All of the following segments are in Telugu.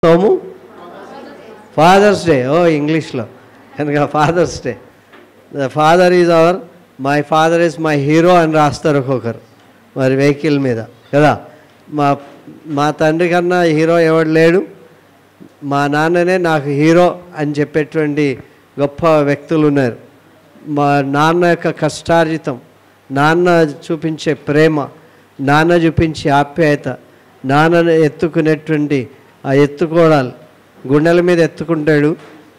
Somu fathers day. ఓ ఇంగ్లీష్లో కనుక Father's Day. The father is my father is my hero అని రాస్తారు ఒక్కొక్కరు మరి వెహికల్ మీద కదా. మా తండ్రి కన్నా హీరో ఎవడు లేడు, మా నాన్ననే నాకు హీరో అని చెప్పేటువంటి గొప్ప వ్యక్తులు ఉన్నారు. మా నాన్న యొక్క కష్టార్జితం, నాన్న చూపించే ప్రేమ, నాన్న చూపించే ఆప్యాయత, నాన్నను ఎత్తుకునేటువంటి ఆ ఎత్తుకోవడాలు, గుండెల మీద ఎత్తుకుంటాడు,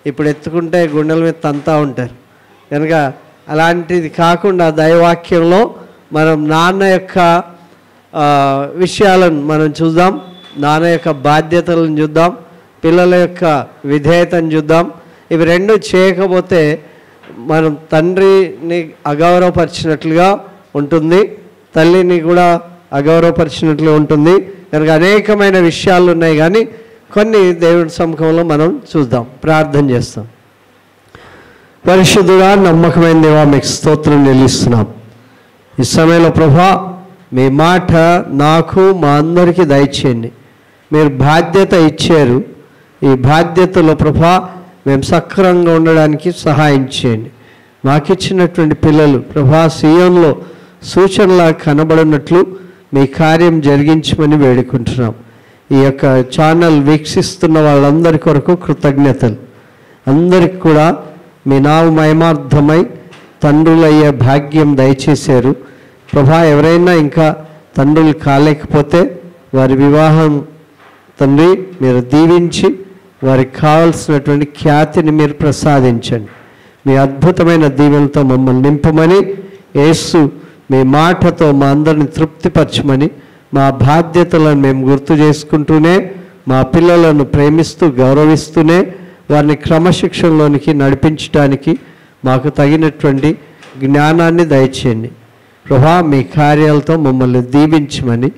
ఇప్పుడు ఎత్తుకుంటే గుండెల మీద తంతా ఉంటారు. కనుక అలాంటిది కాకుండా దైవవాక్యంలో మనం నాన్న యొక్క విషయాలను మనం చూద్దాం, నాన్న యొక్క బాధ్యతలను చూద్దాం, పిల్లల యొక్క విధేయతను చూద్దాం. ఇవి రెండు చేయకపోతే మనం తండ్రిని అగౌరవపరిచినట్లుగా ఉంటుంది, తల్లిని కూడా అగౌరవపరిచినట్లు ఉంటుంది. కనుక అనేకమైన విషయాలు ఉన్నాయి, కానీ కొన్ని దేవుడి సముఖంలో మనం చూద్దాం, ప్రార్థన చేస్తాం. పరిశుద్ధుడా నమ్మకమైన దేవా, మీకు స్తోత్రం చెల్లిస్తున్నాం. ఈ సమయంలో ప్రభా మీ మాట నాకు మా అందరికీ దయచేయండి. మీరు బాధ్యత ఇచ్చారు, ఈ బాధ్యతలో ప్రభా మేము సక్రమంగా ఉండడానికి సహాయం చేయండి. మాకిచ్చినటువంటి పిల్లలు ప్రభా సీఎంలో సూచనలా కనబడినట్లు మీ కార్యం జరిగించమని వేడుకుంటున్నాం. ఈ యొక్క ఛానల్ వీక్షిస్తున్న వాళ్ళందరి కొరకు కృతజ్ఞతలు. అందరికి కూడా మీ నామ మహిమార్థమై తండ్రులయ్యే భాగ్యం దయచేశారు ప్రభా. ఎవరైనా ఇంకా తండ్రులు కాలేకపోతే వారి వివాహం తండ్రి మీరు దీవించి వారికి కావలసినటువంటి ఖ్యాతిని మీరు ప్రసాదించండి. మీ అద్భుతమైన దీవెనలతో మమ్మల్ని నింపమని, యేసు మీ మాటతో మా అందరిని తృప్తిపరచమని, మా బాధ్యతలను మేము గుర్తు చేసుకుంటూనే, మా పిల్లలను ప్రేమిస్తూ గౌరవిస్తూనే వారిని క్రమశిక్షణలోనికి నడిపించడానికి మాకు తగినటువంటి జ్ఞానాన్ని దయచేయండి ప్రభా. మీ కార్యాలతో మమ్మల్ని దీవించమని,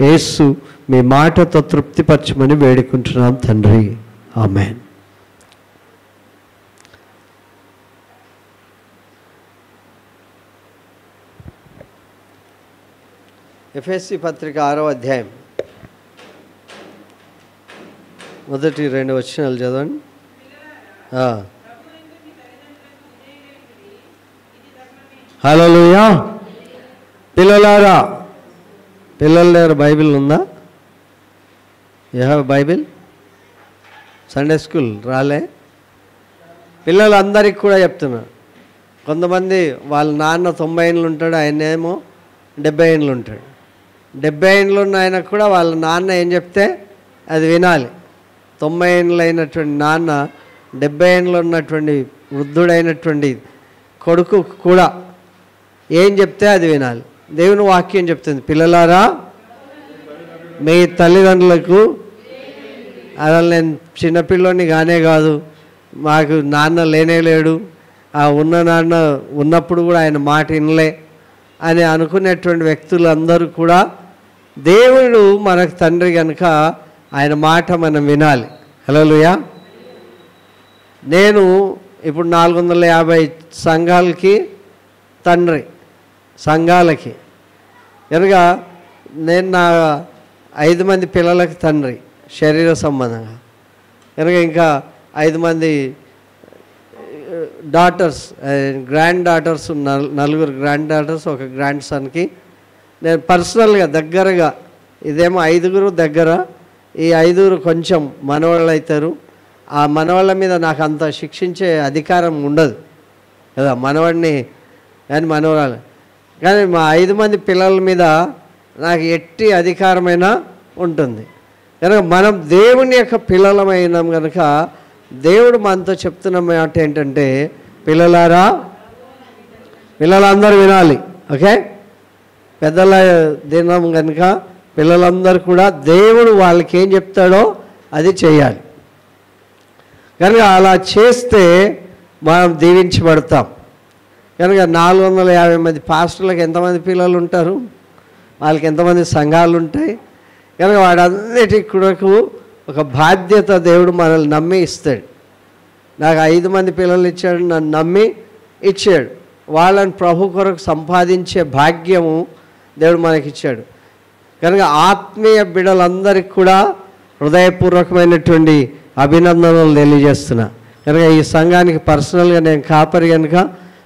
యేసు మీ మాటతో తృప్తిపరచమని వేడుకుంటున్నాం తండ్రి. ఆమేన్. ఎఫెసీ పత్రిక 6వ అధ్యాయం మొదటి 2 వచనాలు చదవండి. హల్లెలూయా. పిల్లలారా, పిల్లల దగ్గర బైబిల్ ఉందా? You have Bible? Sunday school రాలే? పిల్లలందరికీ కూడా చెప్తున్నా. కొంతమంది వాళ్ళ నాన్న 90 ఏళ్ళు ఉంటాడు, ఆయనేమో 70 ఏళ్ళు ఉంటాడు. 70 ఏళ్ళు ఉన్న ఆయనకు కూడా వాళ్ళ నాన్న ఏం చెప్తే అది వినాలి. 90 ఏళ్ళు అయినటువంటి నాన్న 70 ఏళ్ళు ఉన్నటువంటి వృద్ధుడైనటువంటి కొడుకు కూడా ఏం చెప్తే అది వినాలి. దేవుని వాక్యం చెప్తుంది, పిల్లలారా మీ తల్లిదండ్రులకు, అసలు నేను చిన్నపిల్లోని కానే కాదు, మాకు నాన్న లేనే లేడు, ఆ ఉన్న నాన్న ఉన్నప్పుడు కూడా ఆయన మాట వినలే అని అనుకునేటువంటి వ్యక్తులందరూ కూడా దేవుడు మనకు తండ్రి కనుక ఆయన మాట మనం వినాలి. హల్లెలూయా. నేను ఇప్పుడు 450 సంఘాలకి తండ్రి, సంఘాలకి కనుక నేను నా 5 మంది పిల్లలకి తండ్రి శరీర సంబంధంగా. కనుక ఇంకా 5 మంది daughters, grand daughters, 4 grand daughters, 1 grand సన్కి నేను పర్సనల్గా దగ్గరగా, ఇదేమో 5గురు దగ్గర, ఈ 5గురు కొంచెం మనవాళ్ళు అవుతారు. ఆ మనవాళ్ళ మీద నాకు అంత శిక్షించే అధికారం ఉండదు కదా, మనవాడిని కానీ మనవరాలు. కానీ మా 5 మంది పిల్లల మీద నాకు ఎట్టి అధికారమైనా ఉంటుంది. కనుక మనం దేవుని యొక్క పిల్లలమైనాం కనుక దేవుడు మనతో చెప్తున్న మాట ఏంటంటే, పిల్లలారా, పిల్లలందరూ వినాలి. ఓకే, పెద్దల దినం కనుక పిల్లలందరూ కూడా దేవుడు వాళ్ళకి ఏం చెప్తాడో అది చేయాలి. కనుక అలా చేస్తే మనం దీవించబడతాం. కనుక 450 మంది పాస్టర్లకు ఎంతమంది పిల్లలు ఉంటారు, వాళ్ళకి ఎంతమంది సంఘాలు ఉంటాయి. కనుక వాడన్నిటి కొరకు ఒక బాధ్యత దేవుడు మనల్ని నమ్మి ఇస్తాడు. నాకు 5 మంది పిల్లలు ఇచ్చాడు, నన్ను నమ్మి ఇచ్చాడు. వాళ్ళని ప్రభు కొరకు సంపాదించే భాగ్యము దేవుడు మనకిచ్చాడు. కనుక ఆత్మీయ బిడ్డలందరికీ కూడా హృదయపూర్వకమైనటువంటి అభినందనలు తెలియజేస్తున్నా. కనుక ఈ సంఘానికి పర్సనల్గా నేను కాపరి కనుక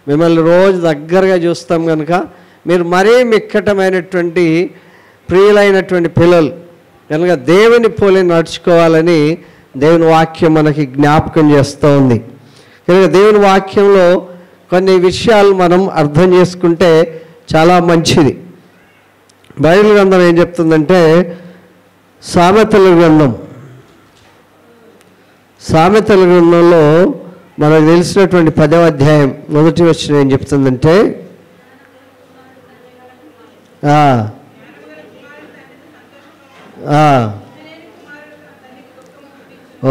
మిమ్మల్ని రోజు దగ్గరగా చూస్తాం కనుక మీరు మరీ మిక్కటమైనటువంటి ప్రియులైనటువంటి పిల్లలు కనుక దేవుని పోలి నడుచుకోవాలని దేవుని వాక్యం మనకి జ్ఞాపకం చేస్తూ ఉంది. కనుక దేవుని వాక్యంలో కొన్ని విషయాలు మనం అర్థం చేసుకుంటే చాలా మంచిది. బైబిల్ గ్రంథం ఏం చెప్తుందంటే సామెతల గ్రంథంలో మనకు తెలిసినటువంటి 10వ అధ్యాయం 1వ వచనం ఏం చెప్తుందంటే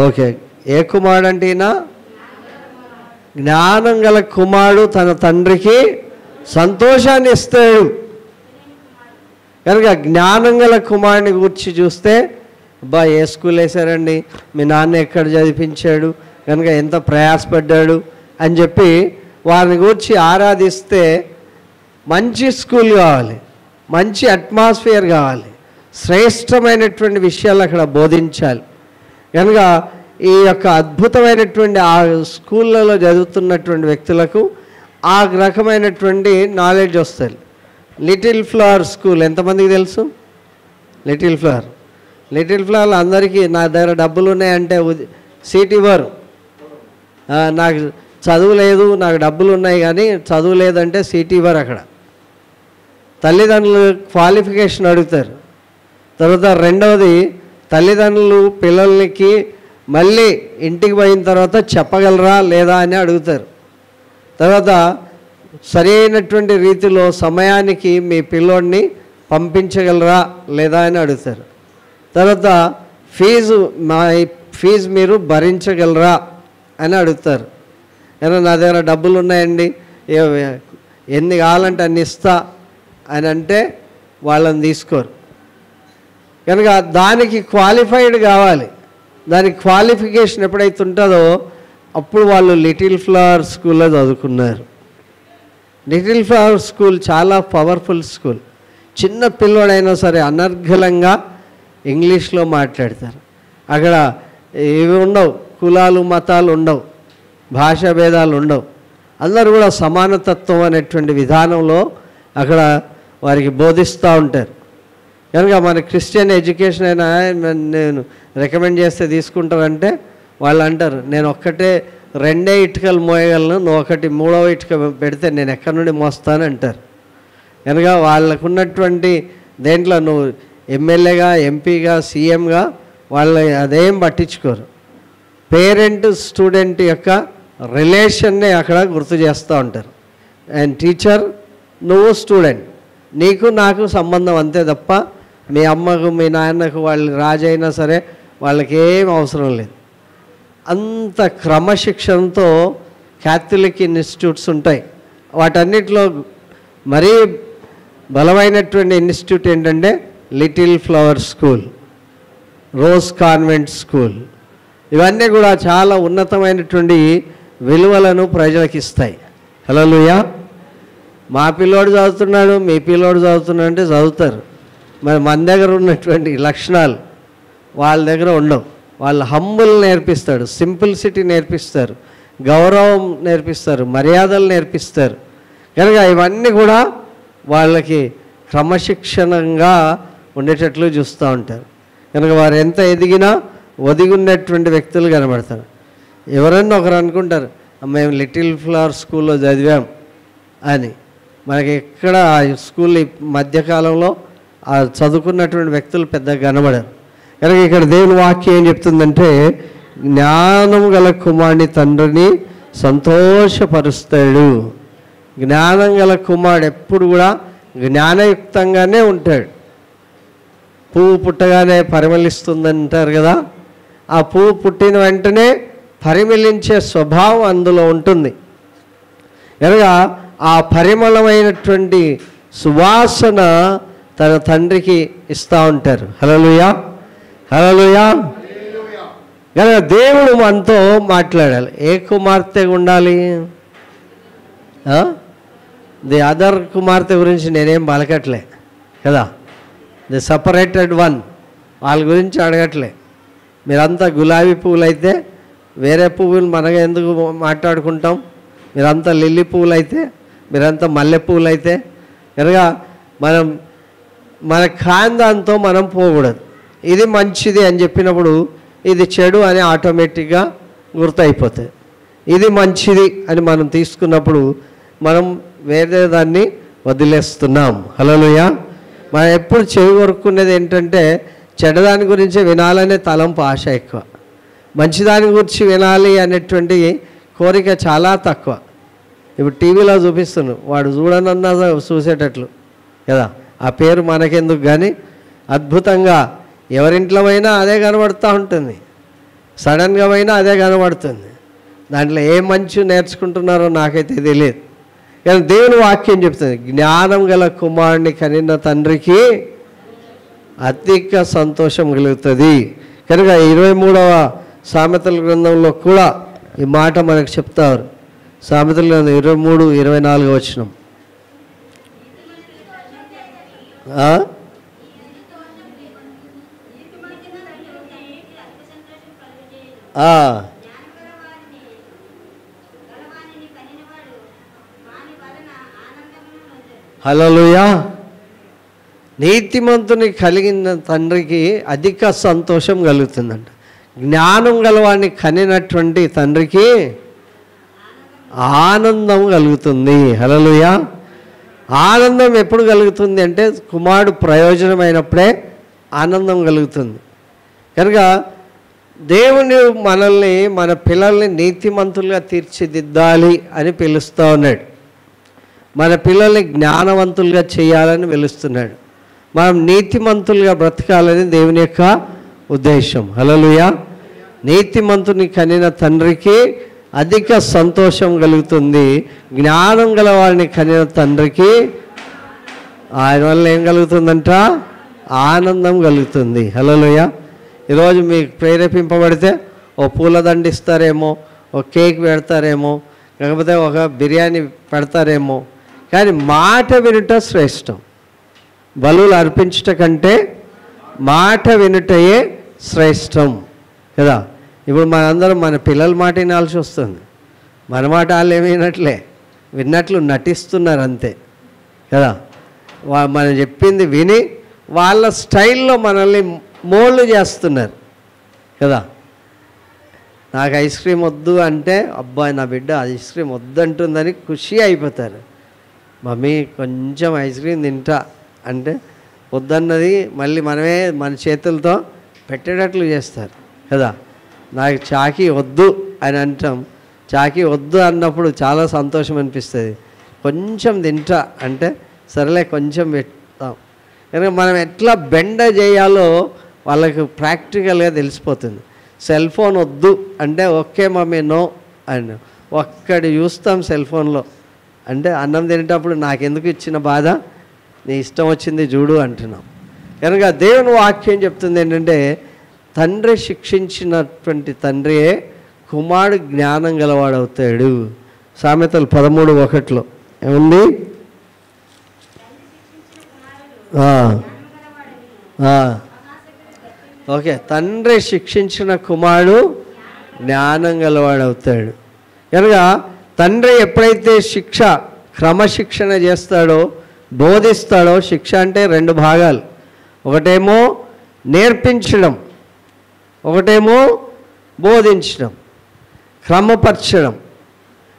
ఓకే, ఏ కుమారుడు అంటే ఈయన జ్ఞానం గల కుమారుడు తన తండ్రికి సంతోషాన్ని ఇస్తాడు. కనుక జ్ఞానం గల కుమారుని గురించి చూస్తే అబ్బా ఏ స్కూల్ వేశారండి, మీ నాన్న ఎక్కడ చదివించాడు, కనుక ఎంత ప్రయాసపడ్డాడు అని చెప్పి వారిని గురించి ఆరాధిస్తే మంచి స్కూల్ కావాలి, మంచి అట్మాస్ఫియర్ కావాలి, శ్రేష్టమైనటువంటి విషయాలు అక్కడ బోధించాలి. కనుక ఈ యొక్క అద్భుతమైనటువంటి ఆ స్కూళ్ళలో చదువుతున్నటువంటి వ్యక్తులకు ఆ రకమైనటువంటి నాలెడ్జ్ వస్తుంది. లిటిల్ ఫ్లవర్ స్కూల్ ఎంతమందికి తెలుసు? లిటిల్ ఫ్లవర్ అందరికీ నా దగ్గర డబ్బులు ఉన్నాయంటే సీట్ ఇవ్వరు. నాకు చదువు లేదు, నాకు డబ్బులు ఉన్నాయి కానీ చదువు లేదంటే సీట్ ఇవ్వరు. అక్కడ తల్లిదండ్రులు క్వాలిఫికేషన్ అడుగుతారు. తర్వాత రెండవది తల్లిదండ్రులు పిల్లలకి మళ్ళీ ఇంటికి పోయిన తర్వాత చెప్పగలరా లేదా అని అడుగుతారు. తర్వాత సరైనటువంటి రీతిలో సమయానికి మీ పిల్లోడిని పంపించగలరా లేదా అని అడుగుతారు. తర్వాత ఫీజు మీరు భరించగలరా అని అడుగుతారు. ఏదో నా దగ్గర డబ్బులు ఉన్నాయండి, ఎన్ని కావాలంటే అన్ని ఇస్తా అని అంటే వాళ్ళని తీసుకోరు. కనుక దానికి క్వాలిఫైడ్ కావాలి. దానికి క్వాలిఫికేషన్ ఎప్పుడైతే ఉంటుందో అప్పుడు వాళ్ళు లిటిల్ ఫ్లవర్ స్కూల్లో చదువుకున్నారు. లిటిల్ ఫ్లవర్ స్కూల్ చాలా పవర్ఫుల్ స్కూల్. చిన్న పిల్లోడైనా సరే అనర్గళంగా ఇంగ్లీష్లో మాట్లాడతారు. అక్కడ ఇవి ఉండవు, కులాలు మతాలు ఉండవు, భాషా భేదాలు ఉండవు. అందరూ కూడా సమానతత్వం అనేటువంటి విధానంలో అక్కడ వారికి బోధిస్తూ ఉంటారు. కనుక మన క్రిస్టియన్ ఎడ్యుకేషన్ అయినా నేను రికమెండ్ చేస్తే తీసుకుంటారంటే వాళ్ళు అంటారు, నేను ఒక్కటే 2 ఇటుకలు మోయగలను, నువ్వు ఒకటి 3వ ఇటుక పెడితే నేను ఎక్కడి నుండి మోస్తాను అంటారు. కనుక వాళ్ళకున్నటువంటి దేంట్లో నువ్వు ఎమ్మెల్యేగా, ఎంపీగా, సీఎంగా వాళ్ళు అదేం పట్టించుకోరు. పేరెంట్ స్టూడెంట్ యొక్క రిలేషన్నే అక్కడ గుర్తు చేస్తూ ఉంటారు. అండ్ టీచర్, నువ్వు స్టూడెంట్, నీకు నాకు సంబంధం అంతే తప్ప మీ అమ్మకు మీ నాన్నకు వాళ్ళు రాజైనా సరే వాళ్ళకి ఏం అవసరం లేదు. అంత క్రమశిక్షణతో క్యాథలిక్ ఇన్స్టిట్యూట్స్ ఉంటాయి. వాటన్నిటిలో మరీ బలమైనటువంటి ఇన్స్టిట్యూట్ ఏంటంటే little flower school, rose convent school. ఇవన్నీ కూడా చాలా ఉన్నతమైనటువంటి విలువలను ప్రజలకు ఇస్తాయి. హల్లెలూయా. మా పిల్లోడు చదువుతున్నాడు, మీ పిల్లోడు చదువుతున్నాడు అంటే చదువుతారు. మరి మన దగ్గర ఉన్నటువంటి లక్షణాలు వాళ్ళ దగ్గర ఉండవు. వాళ్ళు హంబుల్ నేర్పిస్తాడు, సింప్లిసిటీ నేర్పిస్తారు, గౌరవం నేర్పిస్తారు, మర్యాదలు నేర్పిస్తారు. కనుక ఇవన్నీ కూడా వాళ్ళకి క్రమశిక్షణంగా ఉండేటట్లు చూస్తూ ఉంటారు. కనుక వారు ఎంత ఎదిగినా ఒదిగున్నటువంటి వ్యక్తులు కనబడతారు. ఎవరన్నా ఒకరు అనుకుంటారు, మేము లిటిల్ ఫ్లవర్ స్కూల్లో చదివాం అని. మనకి ఎక్కడ ఆ స్కూల్ ఈ మధ్యకాలంలో ఆ చదువుకున్నటువంటి వ్యక్తులు పెద్దగా కనబడరు. కనుక ఇక్కడ దేవుని వాక్యం ఏం చెప్తుందంటే జ్ఞానం గల కుమారుని తండ్రిని సంతోషపరుస్తాడు. జ్ఞానం గల కుమారుడు ఎప్పుడు కూడా జ్ఞానయుక్తంగానే ఉంటాడు. పువ్వు పుట్టగానే పరిమళిస్తుందంటారు కదా, ఆ పువ్వు పుట్టిన వెంటనే పరిమళించే స్వభావం అందులో ఉంటుంది. కనుక ఆ పరిమళమైనటువంటి సువాసన తన తండ్రికి ఇస్తూ ఉంటారు. హల్లెలూయా, హల్లెలూయా. కనుక దేవుడు మనతో మాట్లాడాలి. ఏ కుమార్తె ఉండాలి? ది అదర్ కుమార్తె గురించి నేనేం పలకట్లే కదా, ది సపరేటెడ్ వన్ వాళ్ళ గురించి అడగట్లే. మీరంతా గులాబీ పువ్వులు అయితే వేరే పువ్వులు మనగా ఎందుకు మాట్లాడుకుంటాం? మీరంతా లిల్లీ పువ్వులు అయితే, మీరంతా మల్లె పువ్వులు అయితే కనుక మన కాందాంతో మనం పోకూడదు. ఇది మంచిది అని చెప్పినప్పుడు ఇది చెడు అని ఆటోమేటిక్గా గుర్తయిపోతుంది. ఇది మంచిది అని మనం తీసుకున్నప్పుడు మనం వేరే దాన్ని వదిలేస్తున్నాం. హల్లెలూయా. మనం ఎప్పుడు చెవి కొరుక్కునేది ఏంటంటే చెడ్డదాని గురించి వినాలనే తలంపు, ఆశ ఎక్కువ. మంచిదాని గురించి వినాలి అనేటువంటి కోరిక చాలా తక్కువ. ఇప్పుడు టీవీలో చూపిస్తున్నాడు, వాడు చూడనన్నా చూసేటట్లు కదా. ఆ పేరు మనకెందుకు కానీ అద్భుతంగా ఎవరింట్లో అయినా అదే కనబడుతూ ఉంటుంది, సడన్గా అయినా అదే కనబడుతుంది. దాంట్లో ఏ మంచి నేర్చుకుంటున్నారో నాకైతే తెలియదు. కానీ దేవుని వాక్యం చెప్తుంది, జ్ఞానం గల కుమారుని కనిన తండ్రికి అధిక సంతోషం కలుగుతుంది. కనుక 23వ సామెతల గ్రంథంలో కూడా ఈ మాట మనకు చెప్తారు. సామెతల గ్రంథం 23:24 వచనం. హల్లెలూయా. నీతిమంతుని కలిగిన తండ్రికి అధిక సంతోషం కలుగుతుందంట. జ్ఞానం గలవాడిని కనినటువంటి తండ్రికి ఆనందం కలుగుతుంది. హల్లెలూయా. ఆనందం ఎప్పుడు కలుగుతుంది అంటే కుమారుడు ప్రయోజనమైనప్పుడే ఆనందం కలుగుతుంది. కనుక దేవుని మనల్ని, మన పిల్లల్ని నీతిమంతులుగా తీర్చిదిద్దాలి అని పిలుస్తూ ఉన్నాడు. మన పిల్లల్ని జ్ఞానవంతులుగా చేయాలని పిలుస్తున్నాడు. మనం నీతిమంతులుగా బ్రతకాలని దేవుని యొక్క ఉద్దేశం. హల్లెలూయా. నీతిమంతుని కనిన తండ్రికి అధిక సంతోషం కలుగుతుంది. జ్ఞానం గల వారిని కనిన తండ్రికి ఆయన వల్ల ఏం కలుగుతుందంట? ఆనందం కలుగుతుంది. హల్లెలూయా. ఈరోజు మీకు ప్రేరేపింపబడితే ఓ పూలదండ ఇస్తారేమో, ఒక కేక్ పెడతారేమో, లేకపోతే ఒక బిర్యానీ పెడతారేమో, కానీ మాట వినుట శ్రేష్టం. బలులు అర్పించుట కంటే మాట వినుటయే శ్రేష్టం కదా. ఇప్పుడు మనందరం మన పిల్లల మాట వినాల్సి వస్తుంది. మన మాట వాళ్ళు ఏమి విన్నట్లు నటిస్తున్నారు అంతే కదా. మనం చెప్పింది విని వాళ్ళ స్టైల్లో మనల్ని మోల్డ్ చేస్తున్నారు కదా. నాకు ఐస్ క్రీమ్ వద్దు అంటే అబ్బాయి నా బిడ్డ ఐస్ క్రీమ్ వద్దంటుందని ఖుషి అయిపోతారు. మమ్మీ కొంచెం ఐస్ క్రీమ్ తింటా అంటే వద్దన్నది మళ్ళీ మనమే మన చేతులతో పెట్టేటట్లు చేస్తారు కదా. నాకు చాకీ వద్దు అని అంటాం. చాకీ వద్దు అన్నప్పుడు చాలా సంతోషం అనిపిస్తుంది. కొంచెం తింటా అంటే సరేలే కొంచెం పెడతాం. కనుక మనం ఎట్లా బెండ చేయాలో వాళ్ళకు ప్రాక్టికల్గా తెలిసిపోతుంది. సెల్ ఫోన్ వద్దు అంటే ఓకే మమ్మీ నో అని ఒక్కడి చూస్తాం సెల్ ఫోన్లో. అంటే అన్నం తినేటప్పుడు నాకెందుకు ఇచ్చిన బాధ, నీ ఇష్టం వచ్చింది చూడు అంటున్నాం. కనుక దేవుని వాక్యం చెప్తుంది ఏంటంటే తండ్రి శిక్షించినటువంటి తండ్రియే కుమారుడు జ్ఞానం గలవాడవుతాడు. సామెతలు 13:1 ఏముంది? ఓకే, తండ్రి శిక్షించిన కుమారుడు జ్ఞానం గలవాడవుతాడు. కనుక తండ్రి ఎప్పుడైతే క్రమశిక్షణ చేస్తాడో, బోధిస్తాడో, శిక్ష అంటే 2 భాగాలు, ఒకటేమో నేర్పించడం, ఒకటేమో బోధించడం, క్రమపరచడం.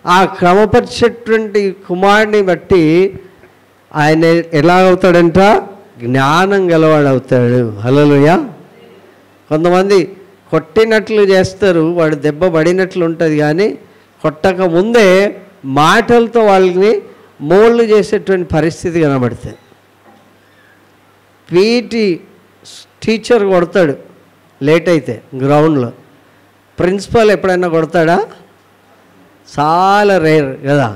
ఆ క్రమపరిచేటువంటి కుమారుడిని బట్టి ఆయన ఎలాగవుతాడంట? జ్ఞానం గలవాడవుతాడు. హల్లెలూయా. కొంతమంది కొట్టినట్లు చేస్తారు, వాడు దెబ్బ పడినట్లు ఉంటుంది, కానీ కొట్టక ముందే మాటలతో వాళ్ళని మోల్డ్ చేసేటువంటి పరిస్థితి కనబడుతుంది. పీటీ టీచర్ కొడతాడు లేట్ అయితే గ్రౌండ్లో, ప్రిన్సిపల్ ఎప్పుడైనా కొడతాడా? చాలా రేర్ కదా.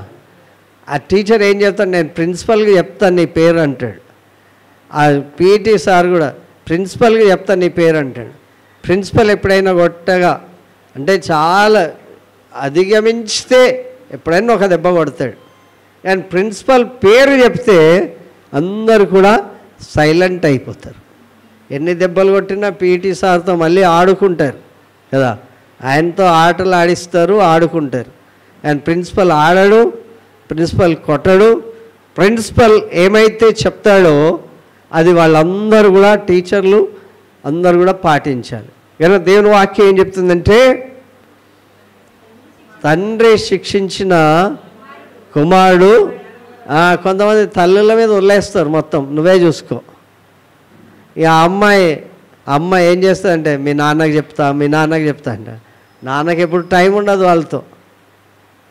ఆ టీచర్ ఏం చెప్తాడు? నేను ప్రిన్సిపల్కి చెప్తాను నీ పేరు అంటాడు. ఆ పీటీ సార్ కూడా ప్రిన్సిపల్కి చెప్తాను నీ పేరు అంటాడు. ప్రిన్సిపల్ ఎప్పుడైనా కొట్టగా అంటే చాలా అధిగమించితే ఎప్పుడైనా ఒక దెబ్బ కొడతాడు. కానీ ప్రిన్సిపల్ పేరు చెప్తే అందరు కూడా సైలెంట్ అయిపోతారు. ఎన్ని దెబ్బలు కొట్టినా పీటీ సార్తో మళ్ళీ ఆడుకుంటారు కదా, ఆయనతో ఆటలు ఆడిస్తారు, ఆడుకుంటారు. ఆయన ప్రిన్సిపల్ ఆడడు, ప్రిన్సిపల్ కొట్టడు, ప్రిన్సిపల్ ఏమైతే చెప్తాడో అది వాళ్ళందరూ కూడా, టీచర్లు అందరూ కూడా పాటించాలి. కానీ దేవుని వాక్యం ఏం చెప్తుందంటే, తండ్రి శిక్షించిన కుమారుడు, కొంతమంది తల్లుల మీద వదిలేస్తారు మొత్తం, నువ్వే చూసుకో. ఇక అమ్మ ఏం చేస్తుందంటే, మీ నాన్నకి చెప్తా, మీ నాన్నకి చెప్తా అంటే, నాన్నకి ఎప్పుడు టైం ఉండదు వాళ్ళతో.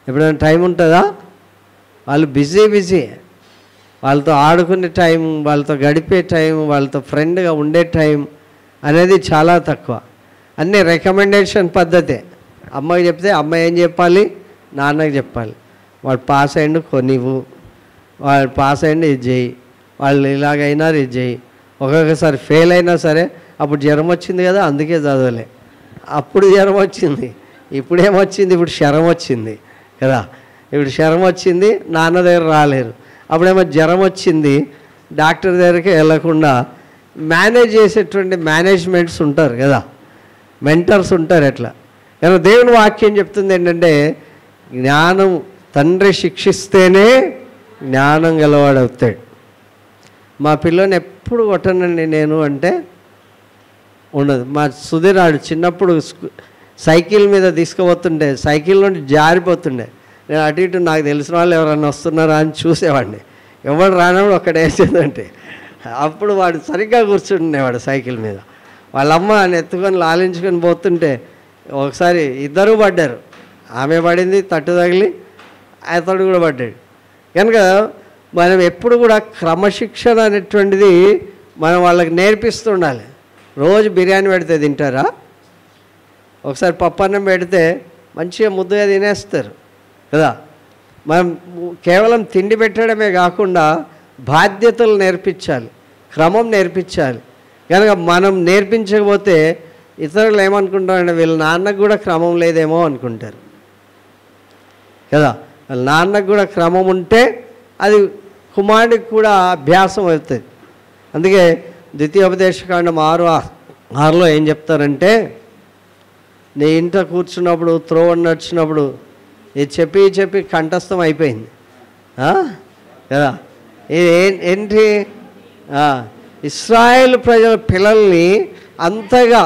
ఎప్పుడైనా టైం ఉంటుందా? వాళ్ళు బిజీ. వాళ్ళతో ఆడుకునే టైం, వాళ్ళతో గడిపే టైం, వాళ్ళతో ఫ్రెండ్గా ఉండే టైం అనేది చాలా తక్కువ. అన్నీ రికమెండేషన్ పద్ధతే. అమ్మకి చెప్తే అమ్మ ఏం చెప్పాలి, నాన్నకి చెప్పాలి. వాడు పాస్ అయ్యిండు కొనివ్వు, వాడు పాస్ అయ్యిండు ఇది చేయి, వాళ్ళు ఇలాగైనా ఇది చేయి. ఒక్కొక్కసారి ఫెయిల్ అయినా సరే, అప్పుడు జ్వరం వచ్చింది కదా అందుకే చదవలే, అప్పుడు జ్వరం వచ్చింది, ఇప్పుడేమొచ్చింది, ఇప్పుడు జ్వరం వచ్చింది కదా, ఇప్పుడు జ్వరం వచ్చింది, నాన్న దగ్గర రాలేరు, అప్పుడేమో జ్వరం వచ్చింది, డాక్టర్ దగ్గరికి వెళ్ళకుండా మేనేజ్ చేసేటువంటి మేనేజ్మెంట్స్ ఉంటారు కదా, మెంటర్స్ ఉంటారు. ఎట్లా కానీ దేవుని వాక్యం చెప్తుంది ఏంటంటే, జ్ఞానం తండ్రి శిక్షిస్తేనే జ్ఞానం గలవాడవుతాడు. మా పిల్లని ఎప్పుడు కొట్టనండి నేను అంటే ఉండదు. మా సుధీరాడు చిన్నప్పుడు సైకిల్ మీద తీసుకుపోతుండే, సైకిల్ నుండి జారిపోతుండే. నేను అటు ఇటు నాకు తెలిసిన వాళ్ళు ఎవరన్నా వస్తున్నారా అని చూసేవాడిని. ఎవడు రానప్పుడు ఒక్కడే వేసేదంటే, అప్పుడు వాడు సరిగ్గా కూర్చుండేవాడు సైకిల్ మీద. వాళ్ళమ్మ ఆయన ఎత్తుకొని లాలించుకొని పోతుంటే ఒకసారి ఇద్దరు పడ్డారు. ఆమె పడింది, తట్టు తగిలి అతడు కూడా పడ్డాడు. కనుక మనం ఎప్పుడు కూడా క్రమశిక్షణ అనేటువంటిది మనం వాళ్ళకి నేర్పిస్తుండాలి. రోజు బిర్యానీ పెడితే తింటారా? ఒకసారి పప్పన్నం పెడితే మంచిగా ముద్దుగా తినేస్తారు కదా. మనం కేవలం తిండి పెట్టడమే కాకుండా బాధ్యతలు నేర్పించాలి, క్రమం నేర్పించాలి. కనుక మనం నేర్పించకపోతే ఇతరులు ఏమనుకుంటారంటే, వీళ్ళ నాన్నకు కూడా క్రమం లేదేమో అనుకుంటారు కదా. వాళ్ళ నాన్నకు కూడా క్రమం ఉంటే అది కుమారుడికి కూడా అభ్యాసం అవుతుంది. అందుకే ద్వితీయోపదేశకాండం 6:6లో ఏం చెప్తారంటే, నీ ఇంట కూర్చున్నప్పుడు, త్రోవ నడిచినప్పుడు ఇది చెప్పి కంఠస్థం అయిపోయింది కదా. ఏంటి, ఇశ్రాయేలు ప్రజల పిల్లల్ని అంతగా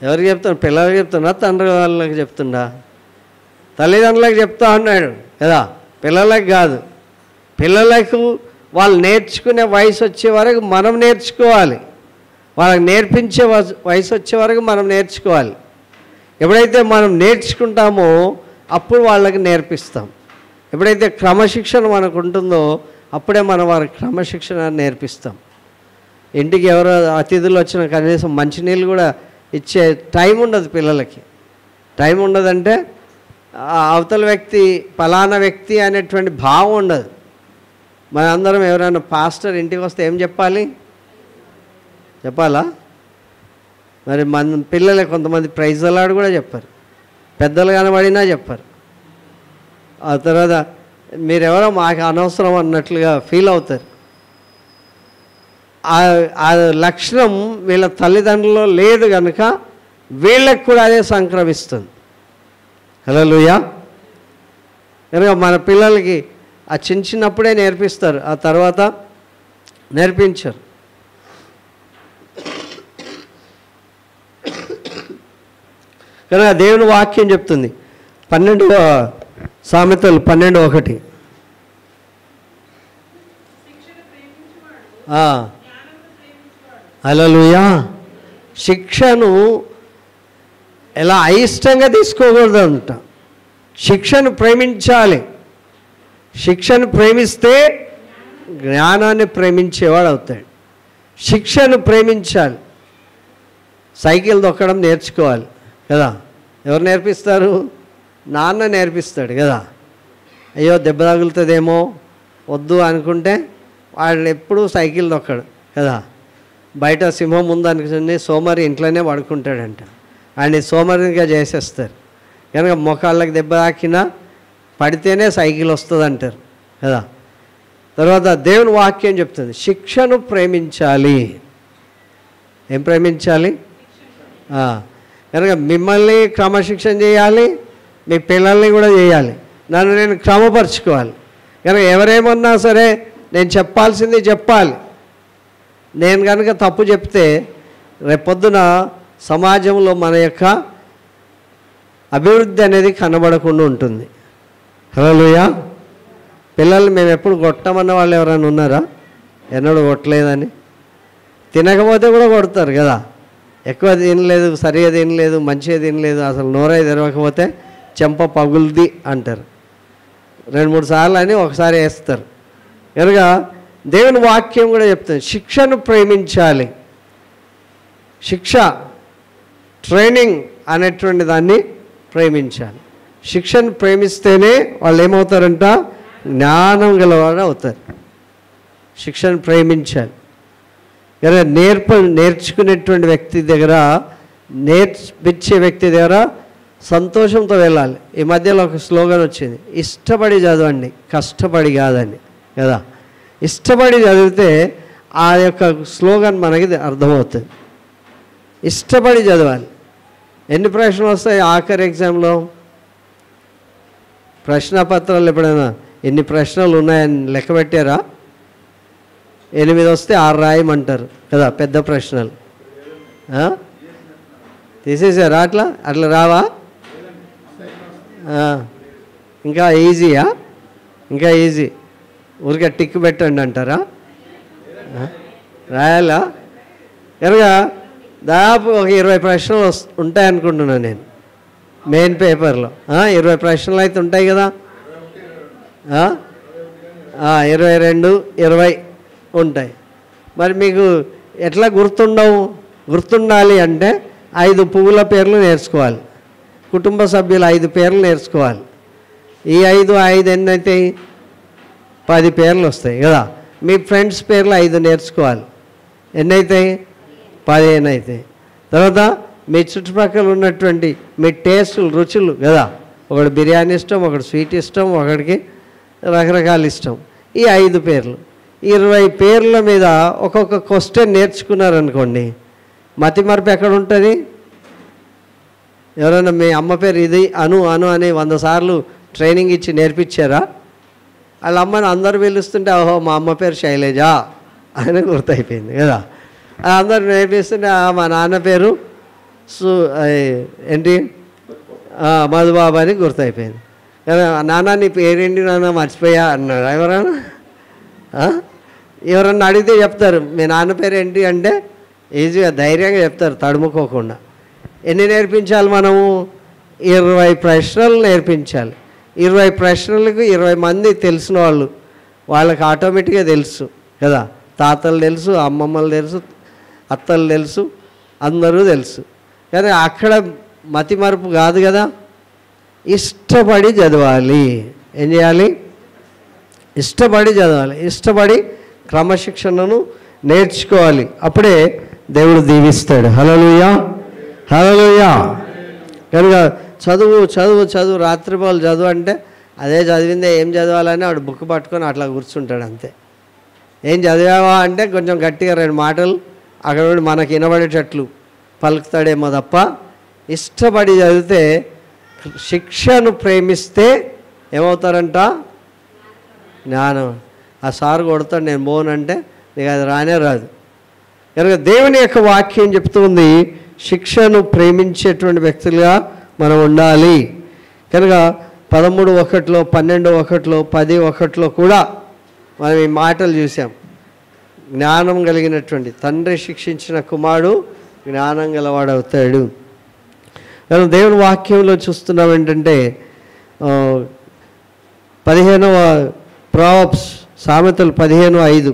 ఎవరికి చెప్తాను? పిల్లలకి చెప్తున్నా, తండ్రి వాళ్ళకి చెప్తుండా? తల్లిదండ్రులకు చెప్తా అన్నాడు కదా, పిల్లలకు కాదు. పిల్లలకు వాళ్ళు నేర్చుకునే వయసు వచ్చే వరకు మనం నేర్చుకోవాలి, వాళ్ళకి నేర్పించే వయసు వచ్చే వరకు మనం నేర్చుకోవాలి. ఎప్పుడైతే మనం నేర్చుకుంటామో అప్పుడు వాళ్ళకి నేర్పిస్తాం. ఎప్పుడైతే క్రమశిక్షణ మనకు ఉంటుందో అప్పుడే మనం వారికి క్రమశిక్షణ నేర్పిస్తాం. ఇంటికి ఎవరో అతిథులు వచ్చిన కనీసం మంచినీళ్ళు కూడా ఇచ్చే టైం ఉండదు పిల్లలకి. టైం ఉండదంటే అవతల వ్యక్తి ఫలానా వ్యక్తి అనేటువంటి భావం ఉండదు. మనందరం ఎవరైనా పాస్టర్ ఇంటికి వస్తే ఏం చెప్పాలా? మరి మన పిల్లలే కొంతమంది ప్రైజ్ అలాడు కూడా చెప్పారు, పెద్దలు కనబడినా చెప్పారు. ఆ తర్వాత మీరెవరో మాకు అనవసరం అన్నట్లుగా ఫీల్ అవుతారు. ఆ లక్షణం వీళ్ళ తల్లిదండ్రులలో లేదు కనుక వీళ్ళకి కూడా అదే సంక్రమిస్తుంది. హల్లెలూయా. కనుక మన పిల్లలకి ఆ చిన్నప్పుడే నేర్పిస్తారు, ఆ తర్వాత నేర్పించరు. కనుక దేవుని వాక్యం చెప్తుంది 12వ సామెతలు 12:1. హల్లెలూయా. శిక్షను ఎలా అయిష్టంగా తీసుకోకూడదు అంట. శిక్షను ప్రేమించాలి. శిక్షను ప్రేమిస్తే జ్ఞానాన్ని ప్రేమించేవాడు అవుతాడు. శిక్షను ప్రేమించాలి. సైకిల్ తొక్కడం నేర్చుకోవాలి కదా. ఎవరు నేర్పిస్తారు? నాన్న నేర్పిస్తాడు కదా. అయ్యో దెబ్బ తగులుతుందేమో వద్దు అనుకుంటే వాడు ఎప్పుడూ సైకిల్ తొక్కడు కదా. బయట సింహం ముందనుకుని సోమరి ఇంట్లోనే పడుకుంటాడంట. ఆయన సోమరిగా చేసేస్తారు. కనుక మోకాళ్ళకి దెబ్బ తాకినా పడితేనే సైకిల్ వస్తుంది అంటారు కదా. తర్వాత దేవుని వాక్యం చెప్తుంది శిక్షను ప్రేమించాలి. ఏం ప్రేమించాలి? కనుక మిమ్మల్ని క్రమశిక్షణ చేయాలి, మీ పిల్లల్ని కూడా చేయాలి, నన్ను నేను క్రమపరుచుకోవాలి. కనుక ఎవరేమన్నా సరే నేను చెప్పాల్సింది చెప్పాలి. నేను కనుక తప్పు చెప్తే రేపొద్దున సమాజంలో మన యొక్క అభివృద్ధి అనేది కనబడకుండా ఉంటుంది. హల్లెలూయా. పిల్లల్ని మేము ఎప్పుడు కొట్టమన్న వాళ్ళు ఎవరైనా ఉన్నారా? ఎన్నడూ కొట్టలేదని. తినకపోతే కూడా కొడతారు కదా. ఎక్కువ తినలేదు, సరిగా తినలేదు, మంచిగా తినలేదు, అసలు నోరే తెరవకపోతే చెంప పగులుది అంటారు. 2-3 సార్లు అని ఒకసారి వేస్తారు. కనుక దేవుని వాక్యం కూడా చెప్తుంది శిక్షను ప్రేమించాలి. శిక్ష ట్రైనింగ్ అనేటువంటి దాన్ని ప్రేమించాలి. శిక్షను ప్రేమిస్తేనే వాళ్ళు ఏమవుతారంట? జ్ఞానం గలవారు అవుతారు. శిక్షను ప్రేమించాలి. కనుక నేర్చుకునేటువంటి వ్యక్తి దగ్గర, నేర్పించే వ్యక్తి దగ్గర సంతోషంతో వెళ్ళాలి. ఈ మధ్యలో ఒక స్లోగన్ వచ్చింది, ఇష్టపడి చదవండి, కష్టపడి కాదని కదా. ఇష్టపడి చదివితే ఆ యొక్క స్లోగన్ మనకి అర్థమవుతుంది. ఇష్టపడి చదవాలి. ఎన్ని ప్రశ్నలు వస్తాయి ఆఖరి ఎగ్జామ్లో? ప్రశ్నపత్రాలు ఎప్పుడైనా ఎన్ని ప్రశ్నలు ఉన్నాయని లెక్క పెట్టారా? 8 వస్తే 6 రాయమంటారు కదా పెద్ద ప్రశ్నలు. తీసేసారా? అట్లా రావా? ఇంకా ఈజీయా? ఇంకా ఈజీ. ఊరికే టిక్ పెట్టండి అంటారా? రాయాలా? కనుక దాదాపు ఒక 20 ప్రశ్నలు ఉంటాయనుకుంటున్నాను నేను మెయిన్ పేపర్లో. 20 ప్రశ్నలు అయితే ఉంటాయి కదా. 22, 20 ఉంటాయి. మరి మీకు ఎట్లా గుర్తుండవు? గుర్తుండాలి అంటే 5 పువ్వుల పేర్లు నేర్చుకోవాలి. కుటుంబ సభ్యులు 5 పేర్లు నేర్చుకోవాలి. ఈ 5 ఎన్ని అవుతాయి? 10 పేర్లు వస్తాయి కదా. మీ ఫ్రెండ్స్ పేర్లు 5 నేర్చుకోవాలి. ఎన్ని అవుతాయి? 15 అవుతాయి. తర్వాత మీ చుట్టుపక్కల ఉన్నటువంటి మీ టేస్టులు, రుచులు కదా. ఒకటి బిర్యానీ ఇష్టం, ఒకటి స్వీట్ ఇష్టం, ఒకటికి రకరకాలు ఇష్టం. ఈ 5 పేర్లు, 20 పేర్ల మీద ఒక్కొక్క క్వశ్చన్ నేర్చుకున్నారనుకోండి, మతిమరుపు ఎక్కడ ఉంటుంది? ఎవరైనా మీ అమ్మ పేరు ఇది అను అను అని 100 సార్లు ట్రైనింగ్ ఇచ్చి నేర్పించారా? వాళ్ళ అమ్మని అందరూ పిలుస్తుంటే ఓహో మా అమ్మ పేరు శైలజ అని గుర్తయిపోయింది కదా. అందరూ నేర్పిస్తుంటే మా నాన్న పేరు ఏంటి మధుబాబు అని గుర్తయిపోయింది కదా. నాన్న నీ పేరేంటి నాన్న మర్చిపోయా అన్నాడు ఎవరన్నా అడిగితే చెప్తారు మీ నాన్న పేరు ఏంటి అంటే ఈజీగా ధైర్యంగా చెప్తారు తడుముకోకుండా. ఎన్ని నేర్పించాలి మనము? 20 ప్రశ్నలు నేర్పించాలి. 20 ప్రశ్నలకు 20 మంది తెలిసిన వాళ్ళు, వాళ్ళకి ఆటోమేటిక్గా తెలుసు కదా. తాతలు తెలుసు, అమ్మమ్మలు తెలుసు, అత్తలు తెలుసు, అందరూ తెలుసు. కానీ అక్కడ మతి మరుపు కాదు కదా. ఇష్టపడి చదవాలి. ఏం చేయాలి? ఇష్టపడి చదవాలి. ఇష్టపడి క్రమశిక్షణను నేర్చుకోవాలి. అప్పుడే దేవుడు దీవిస్తాడు. హల్లెలూయా, హల్లెలూయా. కనుక చదువు చదువు చదువు రాత్రిపూలు చదువు అంటే అదే చదివిందే ఏం చదవాలని వాడు బుక్ పట్టుకొని అట్లా కూర్చుంటాడు అంతే. ఏం చదివావా అంటే కొంచెం గట్టిగా 2 మాటలు అక్కడ మనకి వినబడేటట్లు పలుకుతాడేమో తప్ప ఇష్టపడి చదివితే, శిక్షను ప్రేమిస్తే ఏమవుతారంట? జ్ఞానం. ఆ సార్ కొడతాడు నేను పోనంటే నీకు అది రానే రాదు. కనుక దేవుని యొక్క వాక్యం చెప్తుంది శిక్షను ప్రేమించేటువంటి వ్యక్తులుగా మనం ఉండాలి. కనుక 13:1, 12:1, 10:1 కూడా మనం ఈ మాటలు చూసాం. జ్ఞానం కలిగినటువంటి తండ్రి శిక్షించిన కుమారుడు జ్ఞానం గలవాడవుతాడు. మనం దేవుని వాక్యంలో చూస్తున్నాం ఏంటంటే 15వ ప్రావర్బ్స్ సామెతలు 15:5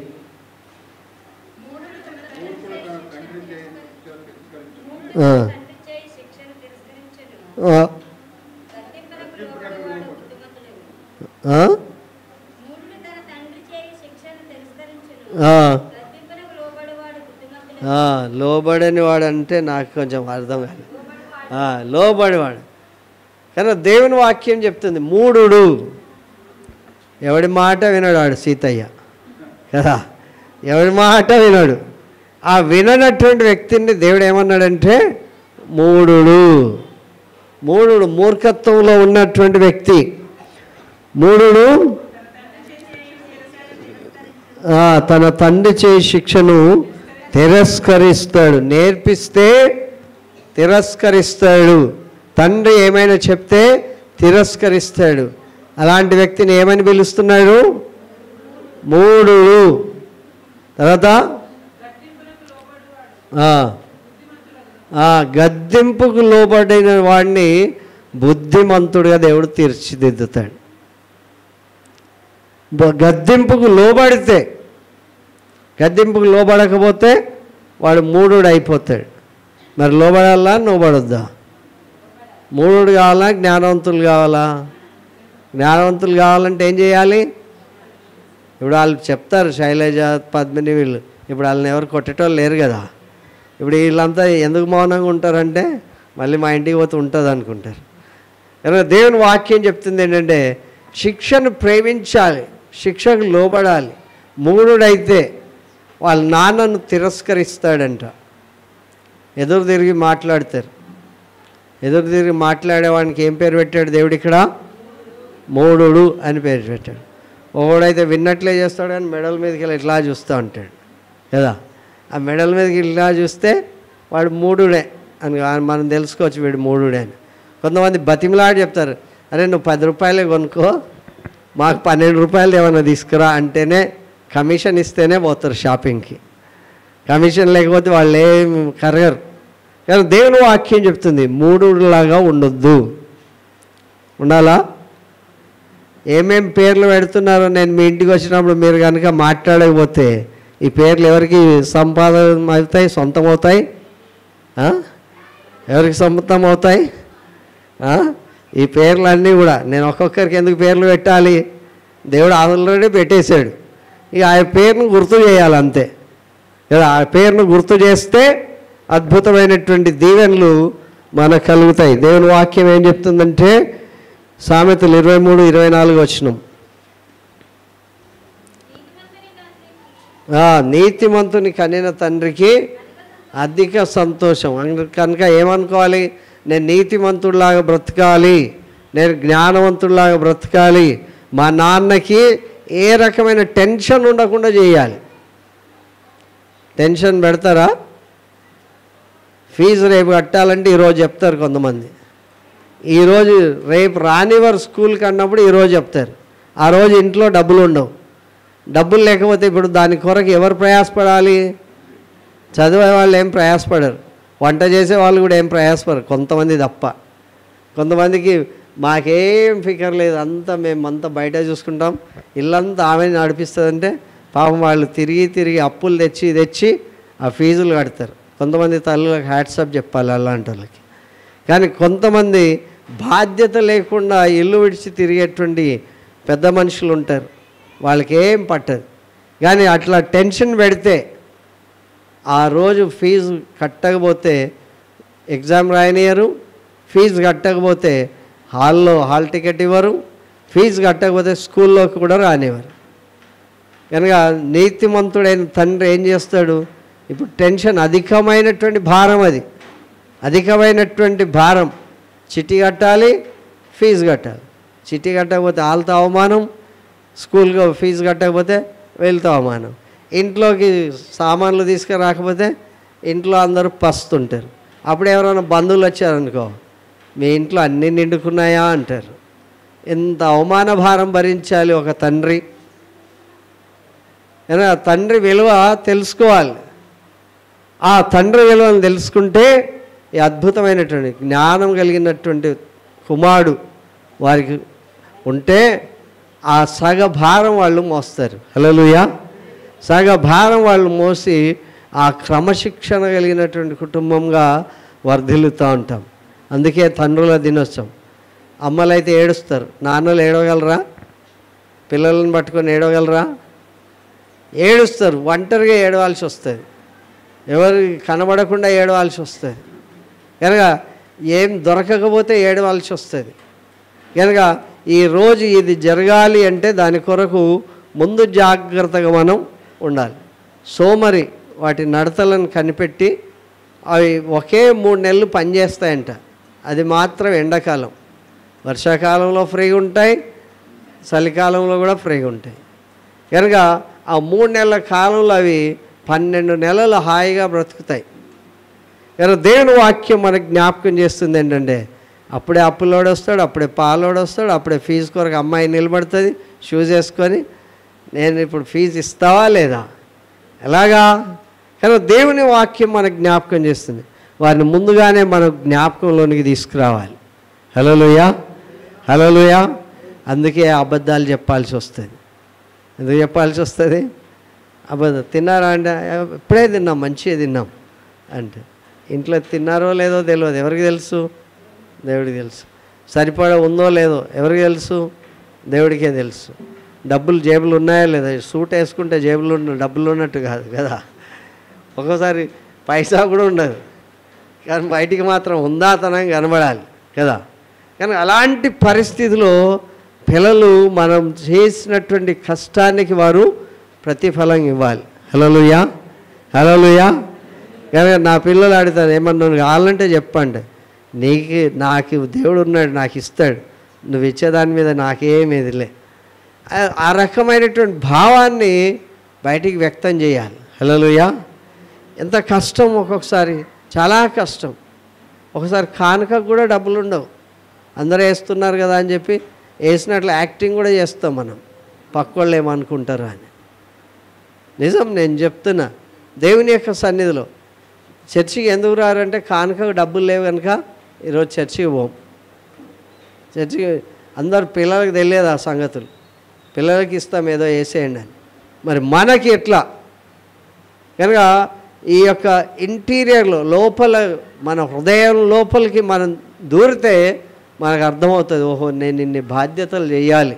లోబడని వాడు అంటే నాకు కొంచెం అర్థం కాదు. లోబడివాడు. కానీ దేవుని వాక్యం చెప్తుంది మూఢుడు, ఎవడి మాట వినడు వాడు సీతయ్య కదా, ఎవడి మాట వినడు. ఆ విననటువంటి వ్యక్తిని దేవుడు ఏమన్నాడంటే మూఢుడు. మూఢుడు మూర్ఖత్వంలో ఉన్నటువంటి వ్యక్తి. మూఢుడు తన తండ్రి చేయి శిక్షను తిరస్కరిస్తాడు. నేర్పిస్తే తిరస్కరిస్తాడు, తండ్రి ఏమైనా చెప్తే తిరస్కరిస్తాడు. అలాంటి వ్యక్తిని ఏమని పిలుస్తున్నాడు? మూఢుడు. తర్వాత గద్దింపుకు లోబడిన వాడిని బుద్ధిమంతుడిగా దేవుడు తీర్చిదిద్దుతాడు. గద్దింపుకు లోబడితే, గద్దింపుకు లోబడకపోతే వాడు మూఢుడు అయిపోతాడు. మరి లోబడాలా లోబడొద్దా? మూఢుడు కావాలా జ్ఞానవంతులు కావాలా? జ్ఞానవంతులు కావాలంటే ఏం చేయాలి? ఇప్పుడు వాళ్ళు చెప్తారు, శైలజ పద్మిని వీళ్ళు, ఇప్పుడు వాళ్ళని ఎవరు కొట్టేటోళ్ళు లేరు కదా. ఇప్పుడు వీళ్ళంతా ఎందుకు మౌనంగా ఉంటారంటే మళ్ళీ మా ఇంటికి పోతే ఉంటుంది అనుకుంటారు. కనుక దేవుని వాక్యం చెప్తుంది ఏంటంటే శిక్షను ప్రేమించాలి, శిక్షకు లోబడాలి. మూఢుడైతే వాళ్ళ నాన్నను తిరస్కరిస్తాడంట. ఎదురు తిరిగి మాట్లాడతారు. ఎదురు తిరిగి మాట్లాడేవాడికి ఏం పేరు పెట్టాడు దేవుడు ఇక్కడ? మూఢుడు అని పేరు పెట్టాడు. ఒకడైతే విన్నట్లే చేస్తాడు కానీ మెడల మీదకి వెళ్ళి ఇట్లా చూస్తూ ఉంటాడు కదా. ఆ మెడల మీదకి ఇట్లా చూస్తే వాడు మూఢుడే అని మనం తెలుసుకోవచ్చు, వీడు మూఢుడే అని. కొంతమంది బతిమలాడి చెప్తారు, అరే నువ్వు 10 రూపాయలే కొనుక్కో, మాకు 12 రూపాయలు ఏమైనా తీసుకురా అంటేనే, కమిషన్ ఇస్తేనే పోతారు షాపింగ్కి. కమిషన్ లేకపోతే వాళ్ళు ఏం కరగరు. కానీ దేవుని వాక్యం చెప్తుంది మూఢుడిలాగా ఉండొద్దు. ఉండాలా? ఏమేం పేర్లు పెడుతున్నారో నేను మీ ఇంటికి వచ్చినప్పుడు మీరు కనుక మాట్లాడకపోతే ఈ పేర్లు ఎవరికి సంపాదన అవుతాయి, సొంతం అవుతాయి? ఎవరికి సొంతం అవుతాయి? ఈ పేర్లన్నీ కూడా నేను ఒక్కొక్కరికి ఎందుకు పేర్లు పెట్టాలి? దేవుడు ఆల్రెడీ పెట్టేశాడు. ఇక ఆ పేరును గుర్తు చేయాలి అంతే కదా. ఆ పేరును గుర్తు చేస్తే అద్భుతమైనటువంటి దీవెనలు మనకు కలుగుతాయి. దేవుని వాక్యం ఏం చెప్తుందంటే సామెతలు 23:24 వచనం, నీతిమంతుని కనిన తండ్రికి అధిక సంతోషం. కనుక ఏమనుకోవాలి? నేను నీతిమంతుడిలాగా బ్రతకాలి, నేను జ్ఞానవంతుడిలాగా బ్రతకాలి, మా నాన్నకి ఏ రకమైన టెన్షన్ ఉండకుండా చేయాలి. టెన్షన్ పెడతారా? ఫీజు రేపు కట్టాలంటే ఈరోజు చెప్తారు కొంతమంది. ఈరోజు రేపు రానివారు స్కూల్కి అన్నప్పుడు ఈరోజు చెప్తారు. ఆ రోజు ఇంట్లో డబ్బులు ఉండవు. డబ్బులు లేకపోతే ఇప్పుడు దాని కొరకు ఎవరు ప్రయాసపడాలి? చదివే వాళ్ళు ఏం ప్రయాసపడరు, వంట చేసే వాళ్ళు కూడా ఏం ప్రయాసపడరు, కొంతమంది తప్ప. కొంతమందికి మాకేం ఫికర్ లేదు, అంతా మేమంతా బయట చూసుకుంటాం, ఇల్లంతా ఆమె నడిపిస్తుందంటే పాపం వాళ్ళు తిరిగి తిరిగి అప్పులు తెచ్చి ఆ ఫీజులు కడతారు. కొంతమంది తల్లులకు హ్యాట్సప్ చెప్పాలి అలాంటి వాళ్ళకి. కానీ కొంతమంది బాధ్యత లేకుండా ఇల్లు విడిచి తిరిగేటువంటి పెద్ద మనుషులు ఉంటారు, వాళ్ళకి ఏం పట్టదు. కానీ అట్లా టెన్షన్ పెడితే ఆ రోజు ఫీజు కట్టకపోతే ఎగ్జామ్ రాయనియరు, ఫీజు కట్టకపోతే హాల్ టికెట్ ఇవ్వరు, ఫీజు కట్టకపోతే స్కూల్లోకి కూడా రానివ్వరు. కనుక నీతిమంతుడైన తండ్రి ఏం చేస్తాడు? ఇప్పుడు టెన్షన్ అధికమైనటువంటి భారం, అది అధికమైనటువంటి భారం. చిట్టి కట్టాలి, ఫీజు కట్టాలి. చిట్టి కట్టకపోతే వాళ్ళతో అవమానం, స్కూల్కి ఫీజు కట్టకపోతే వీళ్ళతో అవమానం. ఇంట్లోకి సామాన్లు తీసుకురాకపోతే ఇంట్లో అందరూ పస్తుంటారు. అప్పుడు ఎవరైనా బంధువులు వచ్చారనుకో, మీ ఇంట్లో అన్నీ నిండుకున్నాయా అంటారు. ఎంత అవమాన భారం భరించాలి ఒక తండ్రి. ఆ తండ్రి విలువ తెలుసుకోవాలి. ఆ తండ్రి విలువను తెలుసుకుంటే ఈ అద్భుతమైనటువంటి జ్ఞానం కలిగినటువంటి కుమారుడు వారికి ఉంటే ఆ సగ భారం వాళ్ళు మోస్తారు. హల్లెలూయా. సగ భారం వాళ్ళు మోసి ఆ క్రమశిక్షణ కలిగినటువంటి కుటుంబంగా వర్ధిల్లుతూ ఉంటాం. అందుకే తండ్రుల దినోత్సవం. అమ్మలైతే ఏడుస్తారు, నాన్నలు ఏడవగలరా? పిల్లలను పట్టుకొని ఏడవగలరా? ఏడుస్తారు, ఒంటరిగా ఏడవాల్సి వస్తుంది. ఎవరికి కనబడకుండా ఏడవాల్సి వస్తుంది కనుక, ఏం దొరకకపోతే ఏడవాల్సి వస్తుంది కనుక ఈరోజు ఇది జరగాలి అంటే దాని కొరకు ముందు జాగ్రత్తగా మనం ఉండాలి. సోమరి వాటి నడతలను కనిపెట్టి అవి ఒకే 3 నెలలు పనిచేస్తాయంట. అది మాత్రం ఎండాకాలం. వర్షాకాలంలో ఫ్రీగా ఉంటాయి, చలికాలంలో కూడా ఫ్రీగా ఉంటాయి. కనుక ఆ 3 నెలల కాలంలో అవి 12 నెలలు హాయిగా బ్రతుకుతాయి. కనుక దేవుని వాక్యం మనకు జ్ఞాపకం చేస్తుంది ఏంటంటే, అప్పుడే అప్పులోడు వస్తాడు, అప్పుడే పాలోడు వస్తాడు, అప్పుడే ఫీజు కొరకు అమ్మాయి నిలబడుతుంది షూస్ వేసుకొని, నేను ఇప్పుడు ఫీజు ఇస్తావా లేదా, ఎలాగా? కనుక దేవుని వాక్యం మనకు జ్ఞాపకం చేస్తుంది. వారిని ముందుగానే మన జ్ఞాపకంలోనికి తీసుకురావాలి. హల్లెలూయా, హల్లెలూయా. అందుకే అబద్ధాలు చెప్పాల్సి వస్తుంది. ఎందుకు చెప్పాల్సి వస్తుంది? అబద్ధం. తిన్నారా అంటే, ఇప్పుడే తిన్నాం, మంచిగా తిన్నాం అంటే, ఇంట్లో తిన్నారో లేదో తెలియదు. ఎవరికి తెలుసు? దేవుడికి తెలుసు. సరిపడా ఉందో లేదో ఎవరికి తెలుసు? దేవుడికే తెలుసు. డబ్బులు జేబులు ఉన్నాయో లేదా? సూట్ వేసుకుంటే జేబులు డబ్బులు ఉన్నట్టు కాదు కదా. ఒక్కోసారి పైసా కూడా ఉండదు, కానీ బయటికి మాత్రం ఉందాతనం కనబడాలి కదా. కానీ అలాంటి పరిస్థితిలో పిల్లలు మనం చేసినటువంటి కష్టానికి వారు ప్రతిఫలం ఇవ్వాలి. హల్లెలూయా, హల్లెలూయా. కానీ నా పిల్లలు అడుగుతారు, ఏమన్నా కావాలంటే చెప్పండి, నాకు దేవుడు ఉన్నాడు, నాకు ఇస్తాడు, నువ్వు ఇచ్చేదాని మీద నాకేమీదిలే. ఆ రకమైనటువంటి భావాన్ని బయటికి వ్యక్తం చేయాలి. హల్లెలూయా. ఎంత కష్టం ఒక్కొక్కసారి, చాలా కష్టం. ఒకసారి కానుకకు కూడా డబ్బులు ఉండవు, అందరూ వేస్తున్నారు కదా అని చెప్పి వేసినట్లు యాక్టింగ్ కూడా చేస్తాం మనం, పక్కోళ్ళు ఏమనుకుంటారు అని. నిజం, నేను చెప్తున్నా. దేవుని యొక్క సన్నిధిలో చర్చికి ఎందుకు రారంటే, కానుకకు డబ్బులు లేవు కనుక ఈరోజు చర్చికి పోం. చర్చికి అందరు పిల్లలకు తెలియదు ఆ సంగతులు. పిల్లలకి ఇస్తాం ఏదో వేసేయండి అని. మరి మనకి ఎట్లా? కనుక ఈ యొక్క ఇంటీరియర్లో లోపల, మన హృదయం లోపలికి మనం దూరితే మనకు అర్థమవుతుంది, ఓహో నేను ఇన్ని బాధ్యతలు చేయాలి,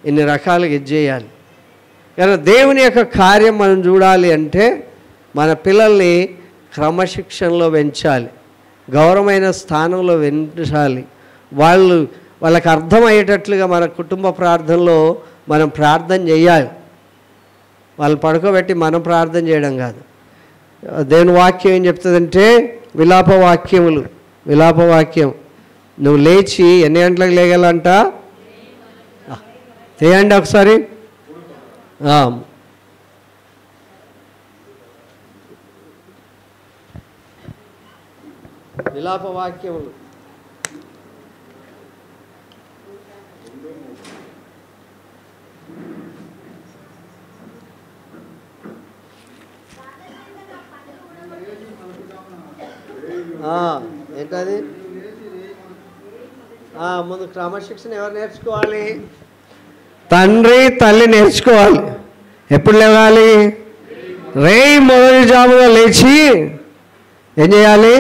ఇన్ని రకాలుగా ఇది చేయాలి. కనుక దేవుని యొక్క కార్యం మనం చూడాలి అంటే మన పిల్లల్ని క్రమశిక్షణలో పెంచాలి, గౌరవమైన స్థానంలో పెంచాలి. వాళ్ళకి అర్థమయ్యేటట్లుగా మన కుటుంబ ప్రార్థనలో మనం ప్రార్థన చేయాలి. వాళ్ళు పడుకోబెట్టి మనం ప్రార్థన చేయడం కాదు. దేవుని వాక్యం ఏం చెప్తుందంటే, విలాపవాక్యం నువ్వు లేచి ఎన్ని గంటలకు లేగలంట? చేయండి ఒకసారి. విలాపవాక్యములు ఏంటది? ముందు క్రమశిక్షణ ఎవరు నేర్చుకోవాలి? తండ్రి తల్లి నేర్చుకోవాలి. ఎప్పుడు లేవాలి? రేయి మొదటి జాముగా లేచి ఏం చేయాలి?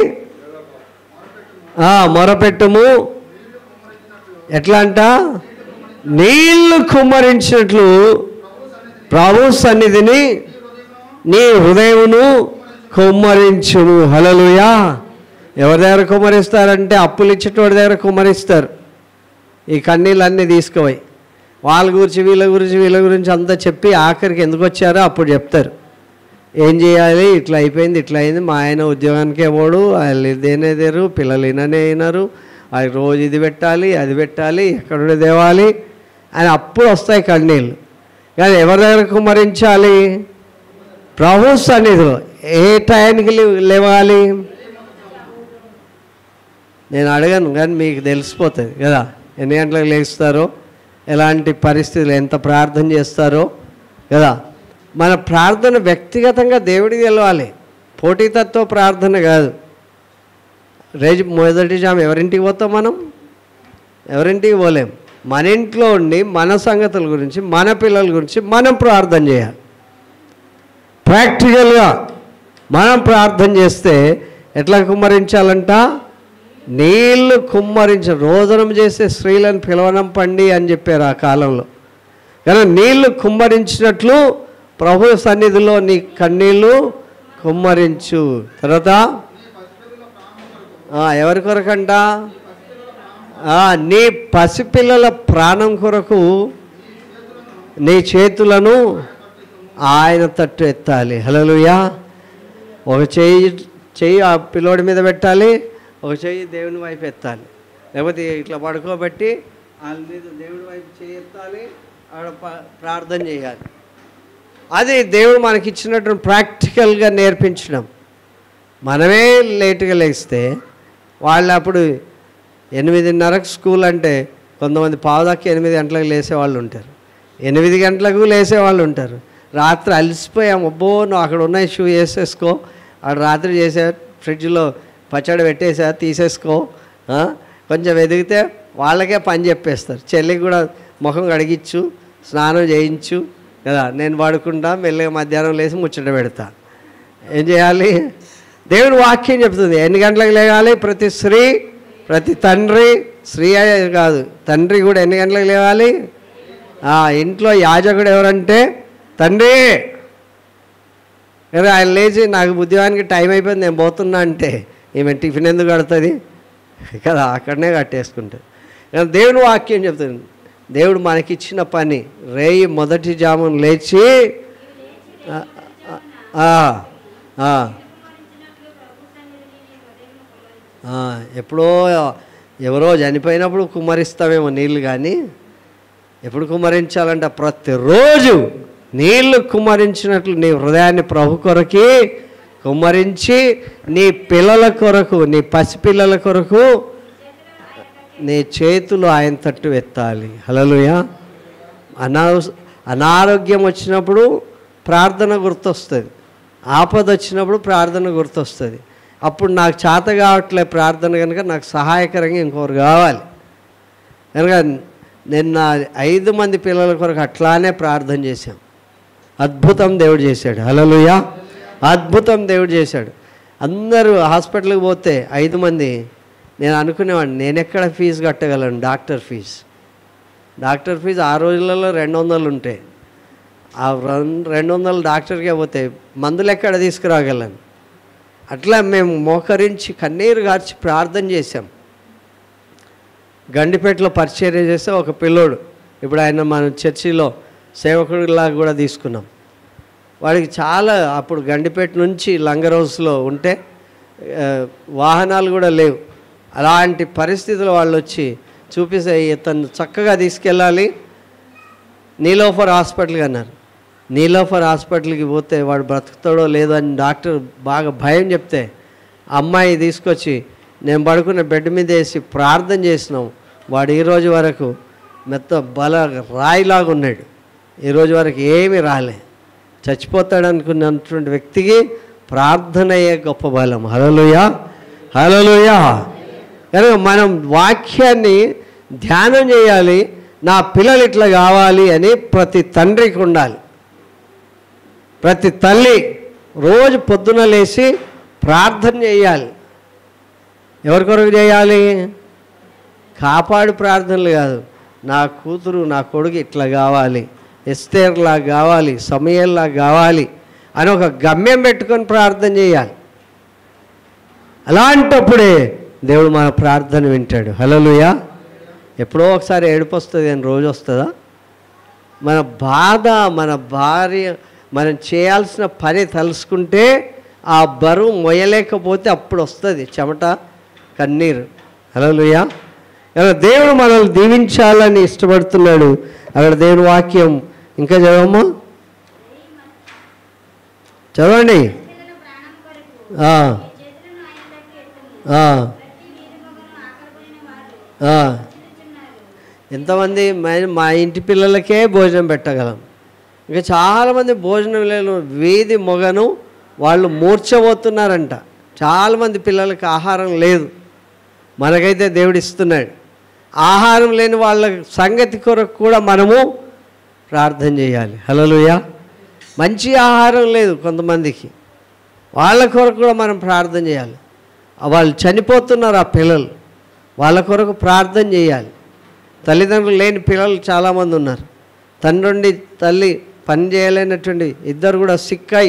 మొరపెట్టుము. ఎట్లా అంట? నీళ్లు కుమ్మరించినట్లు ప్రభు సన్నిధిని నీ హృదయమును కుమ్మరించును. హల్లెలూయా. ఎవరి దగ్గర కుమ్మరిస్తారంటే, అప్పులు ఇచ్చేటోడి దగ్గర కుమ్మరిస్తారు. ఈ కన్నీళ్ళన్నీ తీసుకుపోయి వాళ్ళ గురించి వీళ్ళ గురించి అంతా చెప్పి ఆఖరికి ఎందుకు వచ్చారో అప్పుడు చెప్తారు. ఏం చేయాలి, ఇట్లా అయిపోయింది, ఇట్లా అయింది, మా ఆయన ఉద్యోగానికే పోడు, వాళ్ళు ఇదేనేదేరు, పిల్లలు ఇననే అయినారు, అది రోజు ఇది పెట్టాలి, అది పెట్టాలి, ఎక్కడ తేవాలి అని అప్పుడు వస్తాయి కన్నీళ్ళు. కానీ ఎవరి దగ్గర కుమ్మరించాలి? ప్రభు సన్నిధిలో. ఏ టైంకి లేవాలి? నేను అడగను, కానీ మీకు తెలిసిపోతుంది కదా ఎన్ని గంటలకు లేస్తారో, ఎలాంటి పరిస్థితులు, ఎంత ప్రార్థన చేస్తారో కదా. మన ప్రార్థన వ్యక్తిగతంగా దేవుడికి తెలవాలి, పోటీతత్వ ప్రార్థన కాదు. మొదటి జాము ఎవరింటికి పోతాం? మనం ఎవరింటికి పోలేం. మన ఇంట్లో ఉండి మన సంగతుల గురించి, మన పిల్లల గురించి మనం ప్రార్థన చేయాలి. ప్రాక్టికల్గా మనం ప్రార్థన చేస్తే ఎట్లా కుమ్మరించాలంట? నీళ్లు రోజనం చేసే స్త్రీలను పిలవనం పండి అని చెప్పారు ఆ కాలంలో. కానీ నీళ్లు కుమ్మరించినట్లు ప్రభు సన్నిధిలో నీ కన్నీళ్ళు కుమ్మరించు. తర్వాత ఎవరి కొరకంట? నీ పసిపిల్లల ప్రాణం కొరకు నీ చేతులను ఆయన తట్టు ఎత్తాలి. హల్లెలూయా. ఒక చెయ్యి ఆ పిల్లోడి మీద పెట్టాలి, ఒక చెయ్యి దేవుని వైపు ఎత్తాలి. లేకపోతే ఇట్లా పడుకోబెట్టి వాళ్ళ మీద దేవుడి వైపు చెయ్యి ఎత్తాలి, ఆడ ప్రార్థన చేయాలి. అది దేవుడు మనకి ఇచ్చినటువంటి ప్రాక్టికల్గా నేర్పించడం. మనమే లేటుగా లేస్తే వాళ్ళు అప్పుడు 8:30కు స్కూల్ అంటే కొంతమంది 7:15 8 గంటలకు లేసేవాళ్ళు ఉంటారు, 8 గంటలకు లేసేవాళ్ళు ఉంటారు. రాత్రి అలసిపోయాం, అబ్బో నువ్వు అక్కడ ఉన్నాయి షూ వేసేసుకో, అక్కడ రాత్రి చేసే ఫ్రిడ్జ్లో పచ్చడి పెట్టేసా తీసేసుకో, కొంచెం ఎదిగితే వాళ్ళకే పని చెప్పేస్తారు. చెల్లికి కూడా ముఖం కడిగించు, స్నానం చేయించు కదా, నేను పడుకుంటా, మెల్లగా మధ్యాహ్నం లేచి ముచ్చట పెడతా. ఏం చేయాలి? దేవుని వాక్యం చెప్తుంది ఎన్ని గంటలకు లేవాలి. ప్రతి స్త్రీ, ప్రతి తండ్రి, స్త్రీ కాదు తండ్రి కూడా ఎన్ని గంటలకు లేవాలి? ఇంట్లో యాజకుడు ఎవరంటే తండ్రి. కదా ఆయన లేచి నాకు బుద్ధివానికి టైం అయిపోయింది నేను పోతున్నా అంటే ఈమె టిఫిన్ ఎందుకు కడుతుంది కదా, అక్కడనే కట్టేసుకుంటుంది. దేవుని వాక్యం చెప్తుంది, దేవుడు మనకిచ్చిన పని రేయి మొదటి జామున లేచి ఎప్పుడో ఎవరో చనిపోయినప్పుడు కుమ్మరిస్తామేమో నీళ్ళు, కానీ ఎప్పుడు కుమ్మరించాలంటే ప్రతిరోజు నీళ్లు కుమ్మరించినట్లు నీ హృదయాన్ని ప్రభు కొరకి కుమ్మరించి నీ పిల్లల కొరకు, నీ పసిపిల్లల కొరకు నీ చేతులు ఆయన తట్టు ఎత్తాలి. హల్లెలూయా. అనారోగ్యం వచ్చినప్పుడు ప్రార్థన గుర్తొస్తుంది, ఆపద వచ్చినప్పుడు ప్రార్థన గుర్తొస్తుంది. అప్పుడు నాకు చేత కావట్లే ప్రార్థన కనుక నాకు సహాయకరంగా ఇంకొకరు కావాలి కనుక నిన్న 5 మంది పిల్లల కొరకు అట్లానే ప్రార్థన చేశాం. అద్భుతం దేవుడు చేశాడు. హల్లెలూయా. అద్భుతం దేవుడు చేశాడు. అందరూ హాస్పిటల్కి పోతే 5 మంది నేను అనుకునేవాడిని నేను ఎక్కడ ఫీజు కట్టగలను. డాక్టర్ ఫీజు ఆ రోజులలో 200 ఉంటాయి. ఆ 200 డాక్టర్కే పోతాయి, మందులు ఎక్కడ తీసుకురాగలను. అట్లా మేము మోకరించి కన్నీరు గార్చి ప్రార్థన చేశాం. గండిపేటలో పరిచర్య చేస్తే ఒక పిల్లోడు, ఇప్పుడు ఆయన మన చర్చిలో సేవకుడిలాగా కూడా తీసుకున్నాం. వాడికి చాలా అప్పుడు గండిపేట నుంచి లంగర్ హౌస్లో ఉంటే వాహనాలు కూడా లేవు. అలాంటి పరిస్థితులు వాళ్ళు వచ్చి చూపిస్తే ఇతను చక్కగా తీసుకెళ్ళాలి నీలోఫర్ హాస్పిటల్కి అన్నారు. నీలోఫర్ హాస్పిటల్కి పోతే వాడు బ్రతుకుతాడో లేదో అని డాక్టర్ బాగా భయం చెప్తే అమ్మాయి తీసుకొచ్చి నేను పడుకున్న బెడ్ మీద వేసి ప్రార్థన చేసినాం. వాడు ఈరోజు వరకు రాయిలాగా ఉన్నాడు, ఈరోజు వరకు ఏమీ రాలే. చచ్చిపోతాడు అనుకున్నటువంటి వ్యక్తికి ప్రార్థనయే గొప్ప బలం. హల్లెలూయా. హల్లెలూయా. కనుక మనం వాక్యాన్ని ధ్యానం చేయాలి. నా పిల్లలు ఇట్లా కావాలి అని ప్రతి తండ్రికి ఉండాలి. ప్రతి తల్లి రోజు పొద్దున లేచి ప్రార్థన చేయాలి. ఎవరి కొరకు చేయాలి? కాపాడు ప్రార్థనలు కాదు, నా కూతురు నా కొడుకు ఇట్లా కావాలి, ఎస్తేర్లా కావాలి, సమయల్లా కావాలి అని ఒక గమ్యం పెట్టుకొని ప్రార్థన చేయాలి. అలాంటప్పుడే దేవుడు మన ప్రార్థన వింటాడు. హల్లెలూయా. ఎప్పుడో ఒకసారి ఏడుపు వస్తుంది అని రోజు వస్తుందా? మన బాధ, మన భార్య, మనం చేయాల్సిన పని తలుసుకుంటే ఆ బరువు మొయ్యలేకపోతే అప్పుడు వస్తుంది చెమట, కన్నీరు. హల్లెలూయా. దేవుడు మనల్ని దీవించాలని ఇష్టపడుతున్నాడు. అక్కడ దేవుని వాక్యం ఇంకా చదవమ్మా, చదవండి. ఎంతమంది మా ఇంటి పిల్లలకే భోజనం పెట్టగలం, ఇంకా చాలామంది భోజనం లేని వీధి మొగను వాళ్ళు మూర్ఛపోతున్నారంట. చాలామంది పిల్లలకి ఆహారం లేదు, మనకైతే దేవుడు ఇస్తున్నాడు. ఆహారం లేని వాళ్ళ సంగతి కొరకు కూడా మనము ప్రార్థన చేయాలి. హల్లెలూయా. మంచి ఆహారం లేదు కొంతమందికి, వాళ్ళ కొరకు కూడా మనం ప్రార్థన చేయాలి. వాళ్ళు చనిపోతున్నారు ఆ పిల్లలు, వాళ్ళ కొరకు ప్రార్థన చేయాలి. తల్లిదండ్రులు లేని పిల్లలు చాలామంది ఉన్నారు. తండ్రి తల్లి పని చేయలేనటువంటి ఇద్దరు కూడా సిక్కై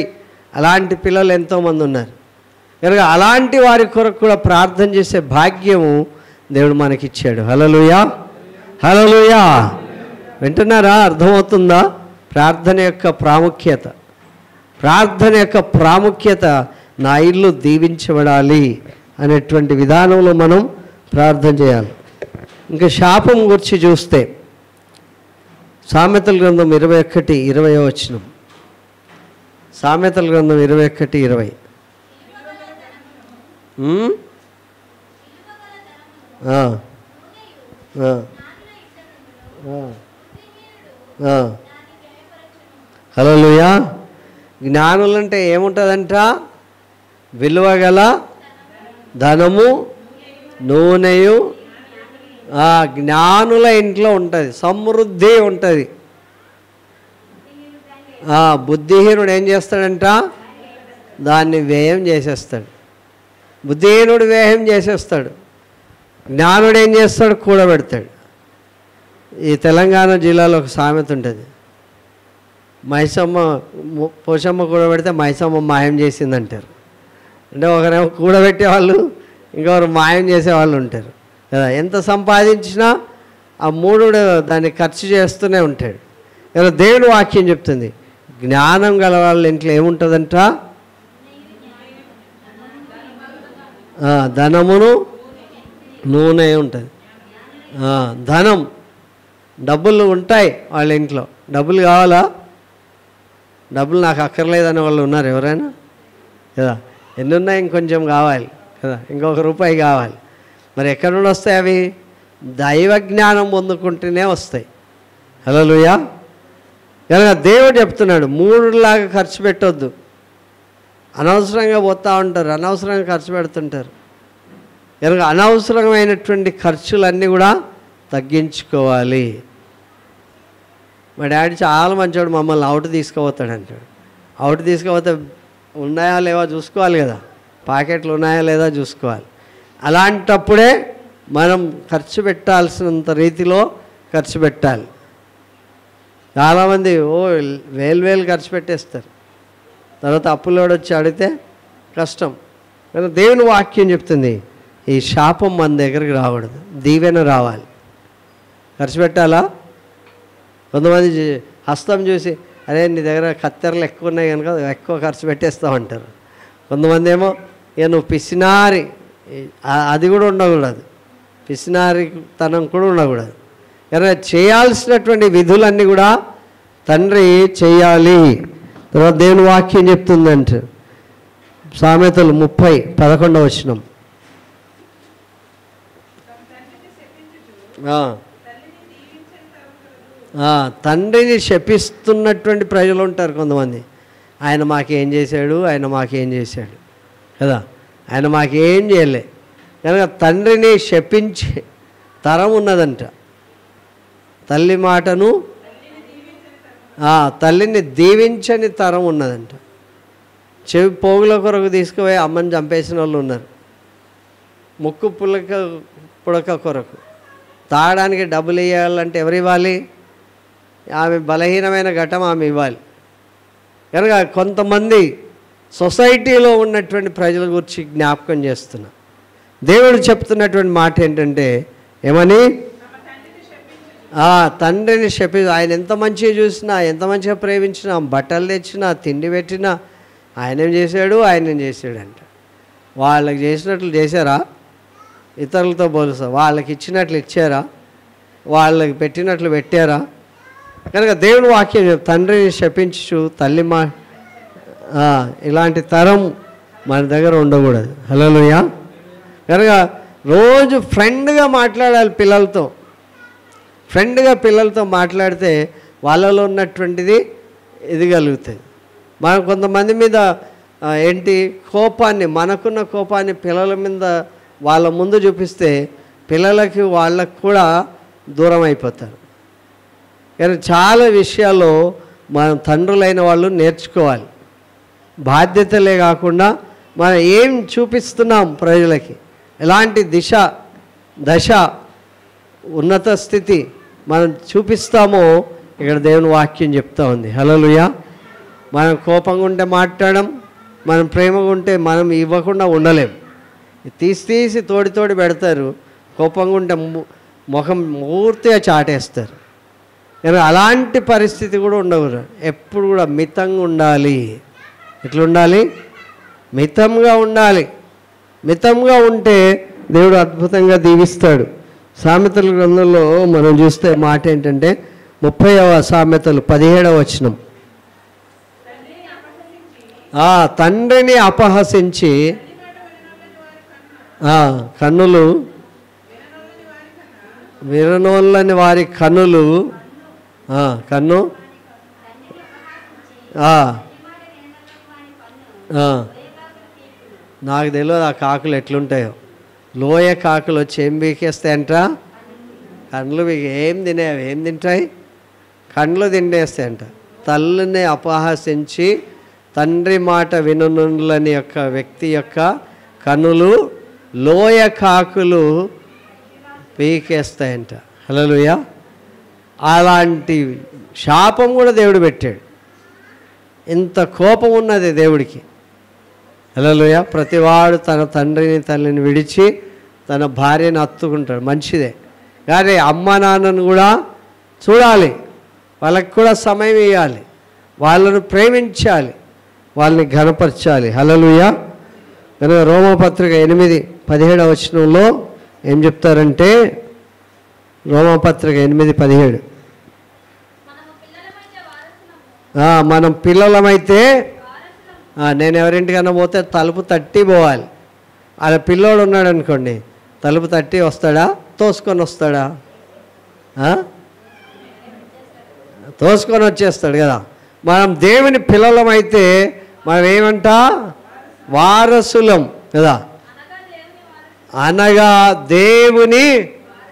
అలాంటి పిల్లలు ఎంతోమంది ఉన్నారు కనుక అలాంటి వారి కొరకు కూడా ప్రార్థన చేసే భాగ్యము దేవుడు మనకిచ్చాడు. హల్లెలూయా, హల్లెలూయా. వింటున్నారా? అర్థమవుతుందా? ప్రార్థన యొక్క ప్రాముఖ్యత, ప్రార్థన యొక్క ప్రాముఖ్యత. నా ఇల్లు దీవించబడాలి అనేటువంటి విధానంలో మనం ప్రార్థన చేయాలి. ఇంకా శాపం గురించి చూస్తే సామెతల గ్రంథం 21:20 వచనం. సామెతల గ్రంథం 21:20. హల్లెలూయా. జ్ఞానులంటే ఏముంటుందంట? విలువగల ధనము నూనెయు జ్ఞానుల ఇంట్లో ఉంటుంది, సమృద్ధి ఉంటుంది. బుద్ధిహీనుడు ఏం చేస్తాడంట? దాన్ని వ్యయం చేసేస్తాడు. బుద్ధిహీనుడు వ్యయం చేసేస్తాడు, జ్ఞానుడు ఏం చేస్తాడు? కూడబెడతాడు. ఈ తెలంగాణ జిల్లాలో ఒక సామెత ఉంటుంది, మైసమ్మ పోషమ్మ కూడబెడితే మైసమ్మ మాయం చేసిందంటారు. అంటే ఒకరేమో కూడబెట్టే వాళ్ళు, ఇంకొకరు మాయం చేసేవాళ్ళు ఉంటారు కదా. ఎంత సంపాదించినా ఆ మూఢుడు దాన్ని ఖర్చు చేస్తూనే ఉంటాడు. ఇలా దేవుని వాక్యం చెప్తుంది, జ్ఞానం గల వాళ్ళ ఇంట్లో ఏముంటుందంట? ధనమును నూనె ఉంటుంది. ధనం, డబ్బులు ఉంటాయి వాళ్ళ ఇంట్లో. డబ్బులు కావాలా? డబ్బులు నాకు అక్కర్లేదని వాళ్ళు ఉన్నారు ఎవరైనా కదా. ఎన్ని ఉన్నాయి? ఇంకొంచెం కావాలి కదా, ఇంకొక రూపాయి కావాలి. మరి ఎక్కడి నుండి వస్తాయి అవి? దైవ జ్ఞానం పొందుకుంటూనే వస్తాయి. హల్లెలూయా. కనుక దేవుడు చెప్తున్నాడు, మూడులాగా ఖర్చు పెట్టొద్దు. అనవసరంగా పోతూ ఉంటారు, అనవసరంగా ఖర్చు పెడుతుంటారు. కనుక అనవసరమైనటువంటి ఖర్చులన్నీ కూడా తగ్గించుకోవాలి. మా డాడీ చాలా మంచివాడు, మమ్మల్ని అవుట్ తీసుకుపోతాడు అంటాడు. అవుట్ తీసుకుపోతే ఉన్నాయా లేవా చూసుకోవాలి కదా, పాకెట్లు ఉన్నాయా లేదా చూసుకోవాలి. అలాంటప్పుడే మనం ఖర్చు పెట్టాల్సినంత రీతిలో ఖర్చు పెట్టాలి. చాలామంది వేలు ఖర్చు పెట్టేస్తారు, తర్వాత అప్పులోడు వచ్చి అడిగితే కష్టం. కానీ దేవుని వాక్యం చెప్తుంది, ఈ శాపం మన దగ్గరికి రాకూడదు, దీవెన రావాలి. ఖర్చు పెట్టాలా? కొంతమంది హస్తం చూసి, అరే నీ దగ్గర కత్తెరలు ఎక్కువ ఉన్నాయి కనుక ఎక్కువ ఖర్చు పెట్టేస్తామంటారు. కొంతమంది ఏమో ఇక నువ్వు పిసినారి, అది కూడా ఉండకూడదు, పిసినారితనం కూడా ఉండకూడదు. కనుక చేయాల్సినటువంటి విధులన్నీ కూడా తండ్రి చేయాలి. తర్వాత దేవుని వాక్యం చెప్తుందంటే సామెతలు 30:11 వచనం. తండ్రిని శపిస్తున్నటువంటి ప్రజలు ఉంటారు కొంతమంది. ఆయన మాకేం చేశాడు, ఆయన మాకేం చేశాడు కదా, ఆయన మాకేం చేయలే. కనుక తండ్రిని శపించే తరం ఉన్నదంట. తల్లి మాటను, తల్లిని దీవించని తరం ఉన్నదంట. చెవి పోగుల కొరకు తీసుకుపోయి అమ్మని చంపేసిన వాళ్ళు ఉన్నారు. ముక్కు పుడక కొరకు తాగడానికి డబ్బులు ఇవ్వాలంటే ఎవరు ఇవ్వాలి? ఆమె బలహీనమైన ఘటం ఆమె ఇవ్వాలి. కనుక కొంతమంది సొసైటీలో ఉన్నటువంటి ప్రజల గురించి జ్ఞాపకం చేస్తున్నా. దేవుడు చెప్తున్నటువంటి మాట ఏంటంటే, ఏమని? తండ్రిని ఆయన ఎంత మంచిగా చూసినా, ఎంత మంచిగా ప్రేమించినా, బట్టలు తెచ్చినా, తిండి పెట్టినా, ఆయన ఏం చేశాడు, ఆయన ఏం చేశాడంట. వాళ్ళకి చేసినట్లు చేశారా? ఇతరులతో పోలుస్తా. వాళ్ళకి ఇచ్చినట్లు ఇచ్చారా? వాళ్ళకి పెట్టినట్లు పెట్టారా? కనుక దేవుని వాక్యం తండ్రిని శపించు, తల్లి ఇలాంటి తరం మన దగ్గర ఉండకూడదు. హల్లెలూయా. కనుక రోజు ఫ్రెండ్గా మాట్లాడాలి పిల్లలతో. ఫ్రెండ్గా పిల్లలతో మాట్లాడితే వాళ్ళలో ఉన్నటువంటిది ఎదగలుగుతుంది. మనం కొంతమంది మీద కోపాన్ని, మనకున్న కోపాన్ని పిల్లల మీద వాళ్ళ ముందు చూపిస్తే పిల్లలకి వాళ్ళకు కూడా దూరం అయిపోతారు. కానీ చాలా విషయాల్లో మనం తండ్రులైన వాళ్ళు నేర్చుకోవాలి. బాధ్యతలే కాకుండా మనం ఏం చూపిస్తున్నాం ప్రజలకి, ఎలాంటి దశ ఉన్నత స్థితి మనం చూపిస్తామో ఇక్కడ దేవుని వాక్యం చెప్తా ఉంది. హల్లెలూయా. మనం కోపంగా ఉంటే మాట్లాడడం, మనం ప్రేమగా ఉంటే మనం ఇవ్వకుండా ఉండలేం. తీసి తోడి పెడతారు. కోపంగా ఉంటే ముఖం పూర్తిగా చాటేస్తారు. కానీ అలాంటి పరిస్థితి కూడా ఉండకూడదు. ఎప్పుడు కూడా మితంగా ఉండాలి. ఎట్లుండాలి? మితంగా ఉండాలి. మితంగా ఉంటే దేవుడు అద్భుతంగా దీవిస్తాడు. సామెతల గ్రంథంలో మనం చూస్తే మాట ఏంటంటే 30వ సామెతలు 17వ వచనం. తండ్రిని అపహసించి కన్నులు విననోళ్ళని వారి కన్నులు కన్ను నాకు తెలియదు ఆ కాకులు ఎట్లుంటాయో. లోయ కాకులు వచ్చి ఏం బీకేస్తాయంట? కండ్లు ఏం తినేవి? ఏం తింటాయి? కండ్లు తిండేస్తాయంట. తల్లిని అపహసించి తండ్రి మాట విననులని యొక్క వ్యక్తి యొక్క కన్నులు లోయ కాకులు పీకేస్తాయంట. హల్లెలూయా. అలాంటి శాపం కూడా దేవుడు పెట్టాడు. ఇంత కోపం ఉన్నది దేవుడికి. హల్లెలూయా. ప్రతివాడు తన తండ్రిని తల్లిని విడిచి తన భార్యను హత్తుకుంటాడు, మంచిదే. కానీ అమ్మ నాన్నను కూడా చూడాలి, వాళ్ళకి కూడా సమయం ఇవ్వాలి, వాళ్ళను ప్రేమించాలి, వాళ్ళని ఘనపరచాలి. హల్లెలూయా. కనుక రోమపత్రిక 8:17 వచనంలో ఏం చెప్తారంటే, రోమపత్రిక 8:17 మనం పిల్లలమైతే నేను ఎవరింటికన్నా పోతే తలుపు తట్టి పోవాలి. అలా పిల్లోడు ఉన్నాడు అనుకోండి, తలుపు తట్టి వస్తాడా? తోసుకొని వస్తాడా? తోసుకొని వచ్చేస్తాడు కదా. మనం దేవుని పిల్లలమైతే మనం ఏమంట? వారసులం కదా, అనగా దేవుని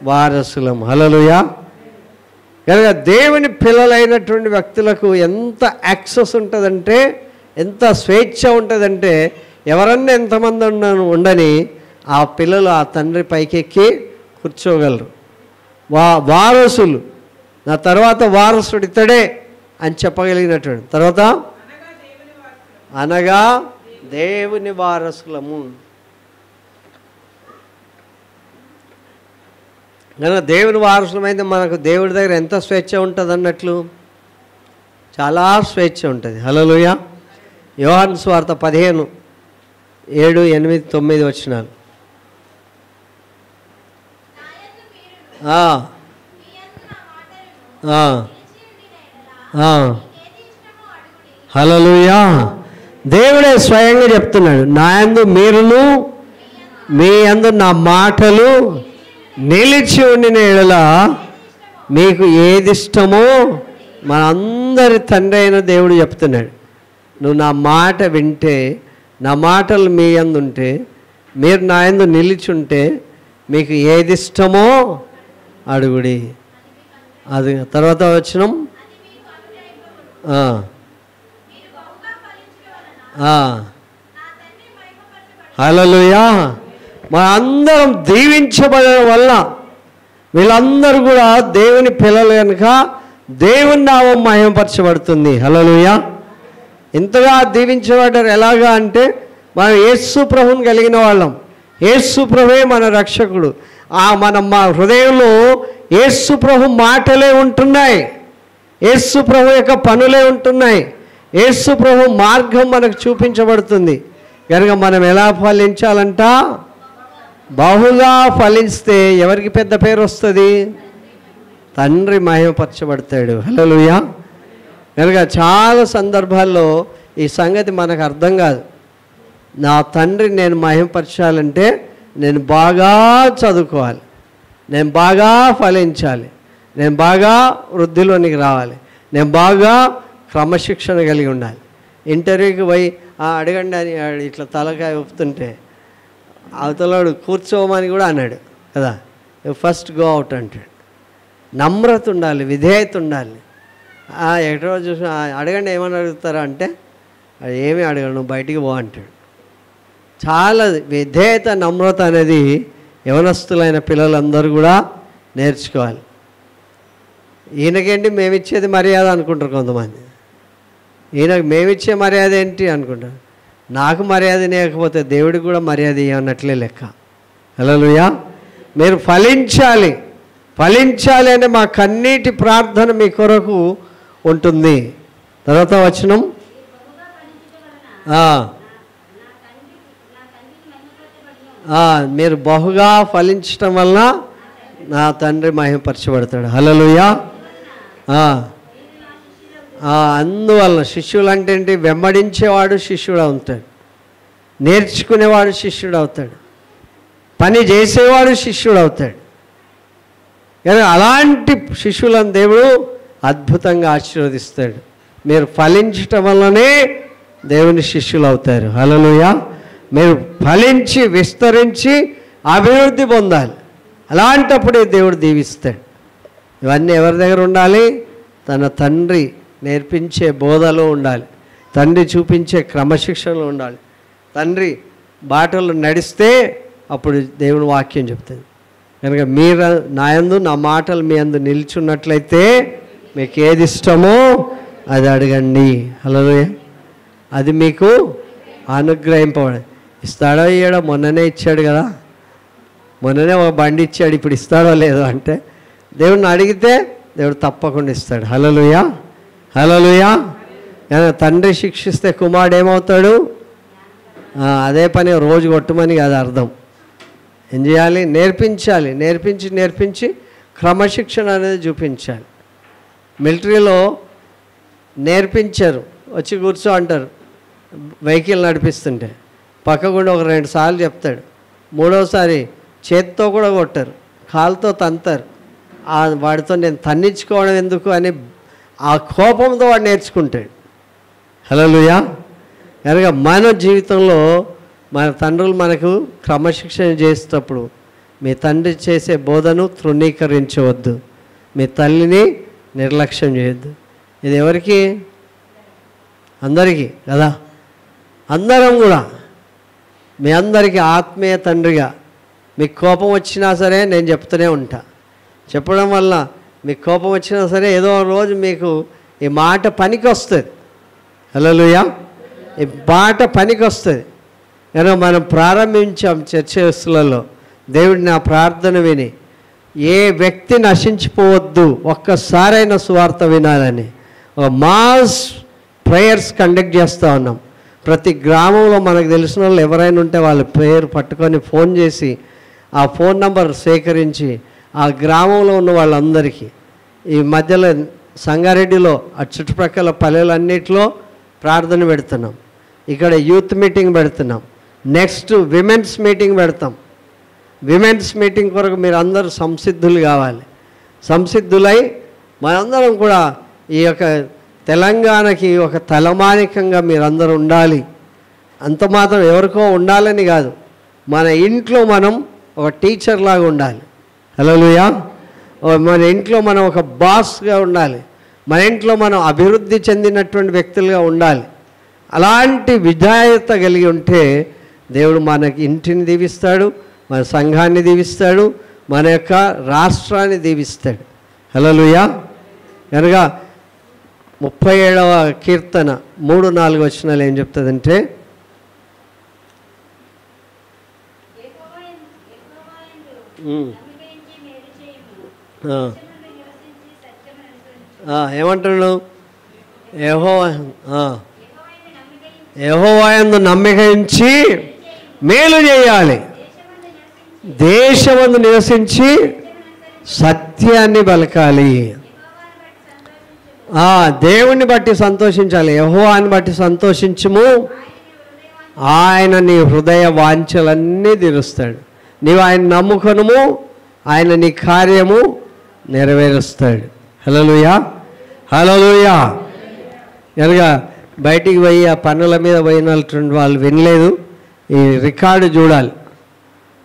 వారసులం. హల్లెలూయా. కనుక దేవుని పిల్లలైనటువంటి వ్యక్తులకు ఎంత యాక్సెస్ ఉంటుందంటే, ఎంత స్వేచ్ఛ ఉంటుందంటే, ఎవరన్నా ఎంతమంది ఉండని ఆ పిల్లలు ఆ తండ్రి పైకెక్కి కూర్చోగలరు. వారసులు, నా తర్వాత వారసుడు ఇతడే అని చెప్పగలిగినటువంటి తర్వాత అనగా దేవుని వారసులము. కనుక దేవుని వారసులమైతే మనకు దేవుడి దగ్గర ఎంత స్వేచ్ఛ ఉంటుంది అన్నట్లు, చాలా స్వేచ్ఛ ఉంటుంది. హల్లెలూయా. యోహాను సువార్త 15:7, 8, 9 వచనాలు. హల్లెలూయా. దేవుడే స్వయంగా చెప్తున్నాడు, నా యందు మీరును మీ యందు నా మాటలు నిలిచి ఉండిన యెడల మీకు ఏది ఇష్టమో మనందరి తండ్రి అయిన దేవుడు చెప్తున్నాడు. నువ్వు నా మాట వింటే, నా మాటలు మీ యందు ఉంటే, మీరు నా యందు నిలిచి ఉంటే మీకు ఏది ఇష్టమో అడుగుడి. అది తర్వాత వచనం. హల్లెలూయా. మనందరం దీవించబడడం వల్ల వీళ్ళందరూ కూడా దేవుని పిల్లలు కనుక దేవుని నామం మహిమపరచబడుతుంది. హల్లెలూయా. ఇంతగా దీవించబడ్డారు. ఎలాగా అంటే, మనం యేసు ప్రభువుని కలిగిన వాళ్ళం. యేసు ప్రభువే మన రక్షకుడు. మా హృదయంలో యేసు ప్రభు మాటలే ఉంటున్నాయి, యేసు ప్రభు యొక్క పనులే ఉంటున్నాయి, యేసు ప్రభు మార్గం మనకు చూపించబడుతుంది. కనుక మనం ఎలా ఫలించాలంట? బహుగా ఫలిస్తే ఎవరికి పెద్ద పేరు వస్తుంది? తండ్రి మహిమపరచబడతాడు. హల్లెలూయా. కనుక చాలా సందర్భాల్లో ఈ సంగతి మనకు అర్థం కాదు. నా తండ్రి నేను మహిమపరచాలంటే నేను బాగా చదువుకోవాలి, నేను బాగా ఫలించాలి, నేను బాగా వృద్ధిలోనికి రావాలి, నేను బాగా క్రమశిక్షణ కలిగి ఉండాలి. ఇంటర్వ్యూకి పోయి అడగండి అని ఇట్లా తలకాయ ఊపుతుంటే అవతలాడు కూర్చోమని కూడా అన్నాడు కదా, ఫస్ట్ గో అవుట్ అంటాడు. నమ్రత ఉండాలి, విధేయత ఉండాలి. ఎక్కడో చూసి అడగండి ఏమని అడుగుతారా అంటే, ఏమీ అడగను, నువ్వు బయటికి పో అంటాడు. చాలా విధేయత, నమ్రత అనేది యవనస్తులైన పిల్లలందరూ కూడా నేర్చుకోవాలి. ఈయనకేంటి మేమిచ్చేది మర్యాద అనుకుంటారు కొంతమంది. ఈయనకు మేమిచ్చే మర్యాద ఏంటి అనుకుంటారు. నాకు మర్యాద ఇవ్వకపోతే దేవుడికి కూడా మర్యాద ఇవ్వనట్లే లెక్క. హల్లెలూయా. మీరు ఫలించాలి. ఫలించాలి అంటే మా కన్నీటి ప్రార్థన మీ కొరకు ఉంటుంది. తర్వాత వచనం, మీరు బహుగా ఫలించటం వల్ల నా తండ్రి మహిమపరచబడతాడు. హల్లెలూయా. అందువల్ల శిష్యులు అంటే ఏంటి? వెంబడించేవాడు శిష్యుడు అవుతాడు, నేర్చుకునేవాడు శిష్యుడు అవుతాడు, పని చేసేవాడు శిష్యుడు అవుతాడు. కానీ అలాంటి శిష్యులను దేవుడు అద్భుతంగా ఆశీర్వదిస్తాడు. మీరు ఫలించటం వల్లనే దేవుని శిష్యులు అవుతారు. హల్లెలూయా. మీరు ఫలించి విస్తరించి అభివృద్ధి పొందాలి. అలాంటప్పుడే దేవుడు దీవిస్తాడు. ఇవన్నీ ఎవరి దగ్గర ఉండాలి? తన తండ్రి నేర్పించే బోధలో ఉండాలి, తండ్రి చూపించే క్రమశిక్షణలో ఉండాలి. తండ్రి బాటలు నడిస్తే అప్పుడు దేవుని వాక్యం చెప్తుంది. కనుక మీరు నా యందు నా మాటలు మీ యందు నిల్చున్నట్లయితే మీకు ఏది ఇష్టమో అది అడగండి. హల్లెలూయా. అది మీకు అనుగ్రహింపబడి. ఇస్తాడో ఇయ్యాడో? మొన్ననే ఇచ్చాడు కదా, మొన్ననే ఒక బండి ఇచ్చాడు, ఇప్పుడు ఇస్తాడో లేదో అంటే దేవుడిని అడిగితే దేవుడు తప్పకుండా ఇస్తాడు. హల్లెలూయా. హల్లెలూయా. తండ్రి శిక్షిస్తే కుమారుడు ఏమవుతాడు? అదే పని రోజు కొట్టమని కాదు అర్థం. ఏం చేయాలి? నేర్పించాలి. నేర్పించి క్రమశిక్షణ అనేది చూపించాలి. మిలిటరీలో నేర్పించారు, వచ్చి కూర్చో అంటారు. వెహికల్ నడిపిస్తుంటే పక్కకుండా ఒక 2 సార్లు చెప్తాడు, 3వసారి చేత్తో కూడా కొట్టారు, కాలుతో తంతారు. వాడితో నేను తన్నించుకోవడం ఎందుకు అని ఆ కోపంతో వాడు నేర్చుకుంటాడు. హల్లెలూయా. కనుక మన జీవితంలో మన తండ్రులు మనకు క్రమశిక్షణ చేసేటప్పుడు మీ తండ్రి చేసే బోధను తృణీకరించవద్దు, మీ తల్లిని నిర్లక్ష్యం చేయొద్దు. ఇది ఎవరికి? అందరికీ కదా. అందరం కూడా మీ అందరికీ ఆత్మీయ తండ్రిగా మీకు కోపం వచ్చినా సరే నేను చెప్తూనే ఉంటా. చెప్పడం వల్ల మీకు కోపం వచ్చినా సరే ఏదో రోజు మీకు ఈ మాట పనికి వస్తుంది. హల్లెలూయా. ఈ మాట పనికి వస్తుంది. కనుక మనం ప్రారంభించాం చర్చలలో, దేవుడి నా ప్రార్థన విని ఏ వ్యక్తి నశించిపోవద్దు, ఒక్కసారైనా సువార్త వినాలని ఒక మాస్ ప్రేయర్స్ కండక్ట్ చేస్తూ ఉన్నాం. ప్రతి గ్రామంలో మనకు తెలిసిన వాళ్ళు ఎవరైనా ఉంటే వాళ్ళ పేరు పట్టుకొని ఫోన్ చేసి ఆ ఫోన్ నంబర్ సేకరించి ఆ గ్రామంలో ఉన్న వాళ్ళందరికీ, ఈ మధ్యలో సంగారెడ్డిలో ఆ చుట్టుప్రక్కల పల్లెలన్నిటిలో ప్రార్థన పెడుతున్నాం. ఇక్కడ యూత్ మీటింగ్ పెడుతున్నాం. నెక్స్ట్ విమెన్స్ మీటింగ్ పెడతాం. విమెన్స్ మీటింగ్ కొరకు మీరు అందరూ సంసిద్ధులు కావాలి. సంసిద్ధులై మనందరం కూడా ఈ యొక్క తెలంగాణకి ఒక తలమానికంగా మీరందరూ ఉండాలి. అంత మాత్రం ఎవరికో ఉండాలని కాదు, మన ఇంట్లో మనం ఒక టీచర్ లాగా ఉండాలి. హల్లెలూయా. మన ఇంట్లో మనం ఒక బాస్గా ఉండాలి, మన ఇంట్లో మనం అభివృద్ధి చెందినటువంటి వ్యక్తులుగా ఉండాలి. అలాంటి విధేయత కలిగి ఉంటే దేవుడు మనకి ఇంటిని దీవిస్తాడు, మన సంఘాన్ని దీవిస్తాడు, మన యొక్క రాష్ట్రాన్ని దీవిస్తాడు. హల్లెలూయా. కనుక 37వ కీర్తన 3-4 వచనాలు ఏం చెప్తుందంటే, ఏమంటాడు? యెహోవాయందు నమ్మిక ఉంచి మేలు చేయాలి, దేశమందు నివసించి సత్యాన్ని పలకాలి. దేవుణ్ణి బట్టి సంతోషించాలి. యెహోవాని బట్టి సంతోషించుము, ఆయన నీ హృదయ వాంఛలన్నీ తీరుస్తాడు. నీవు ఆయన నమ్ముకొనుము, ఆయన నీ కార్యము నెరవేరుస్తాడు. హల్లెలూయా. హల్లెలూయా. కనుక బయటికి పోయి ఆ పనుల మీద పోయినటువంటి వాళ్ళు వినలేదు, ఈ రికార్డు చూడాలి.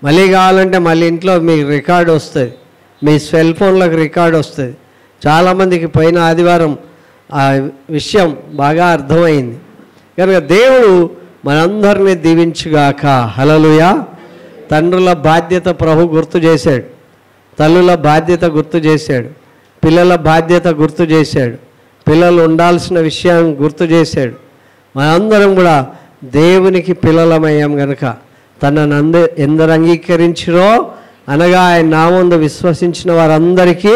మళ్ళీ కావాలంటే మళ్ళీ ఇంట్లో మీకు రికార్డు వస్తుంది, మీ సెల్ ఫోన్లకు రికార్డు వస్తుంది. చాలామందికి పోయిన ఆదివారం ఆ విషయం బాగా అర్థమైంది. కనుక దేవుడు మనందరినీ దీవించుగాక. హల్లెలూయా. తండ్రుల బాధ్యత ప్రభు గుర్తు చేశాడు, తల్లుల బాధ్యత గుర్తు చేశాడు, పిల్లల బాధ్యత గుర్తు చేశాడు, పిల్లలు ఉండాల్సిన విషయాన్ని గుర్తు చేశాడు. మనందరం కూడా దేవునికి పిల్లలమయ్యాం గనుక తనను ఎందరు అంగీకరించిరో అనగా ఆయన నామందు విశ్వసించిన వారందరికీ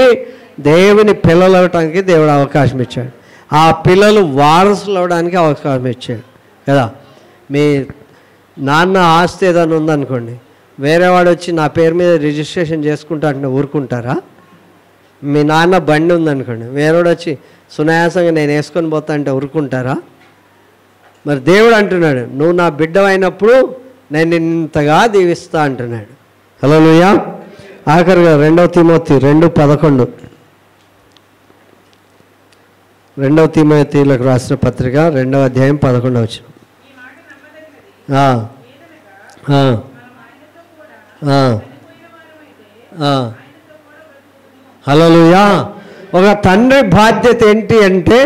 దేవుని పిల్లలు అవటానికి దేవుడు అవకాశం ఇచ్చాడు. ఆ పిల్లలు వారసులు అవడానికి అవకాశం ఇచ్చాడు కదా. మీ నాన్న ఆస్తి ఏదైనా ఉందనుకోండి, వేరేవాడు వచ్చి నా పేరు మీద రిజిస్ట్రేషన్ చేసుకుంటా అంటే ఊరుకుంటారా? మీ నాన్న బండి ఉందనుకోండి, వేరేవాడు వచ్చి సునాయాసంగా నేను వేసుకొని పోతా అంటే ఊరుకుంటారా? మరి దేవుడు అంటున్నాడు, నువ్వు నా బిడ్డ అయినప్పుడు నేను ఇంతగా దీవిస్తా అంటున్నాడు. హల్లెలూయా. ఆఖరిగా 2 తిమోతి 2:11, 2 తిమోతిలకు రాసిన పత్రిక 2వ అధ్యాయం 11వ వచనం. హల్లెలూయా. ఒక తండ్రి బాధ్యత ఏంటి అంటే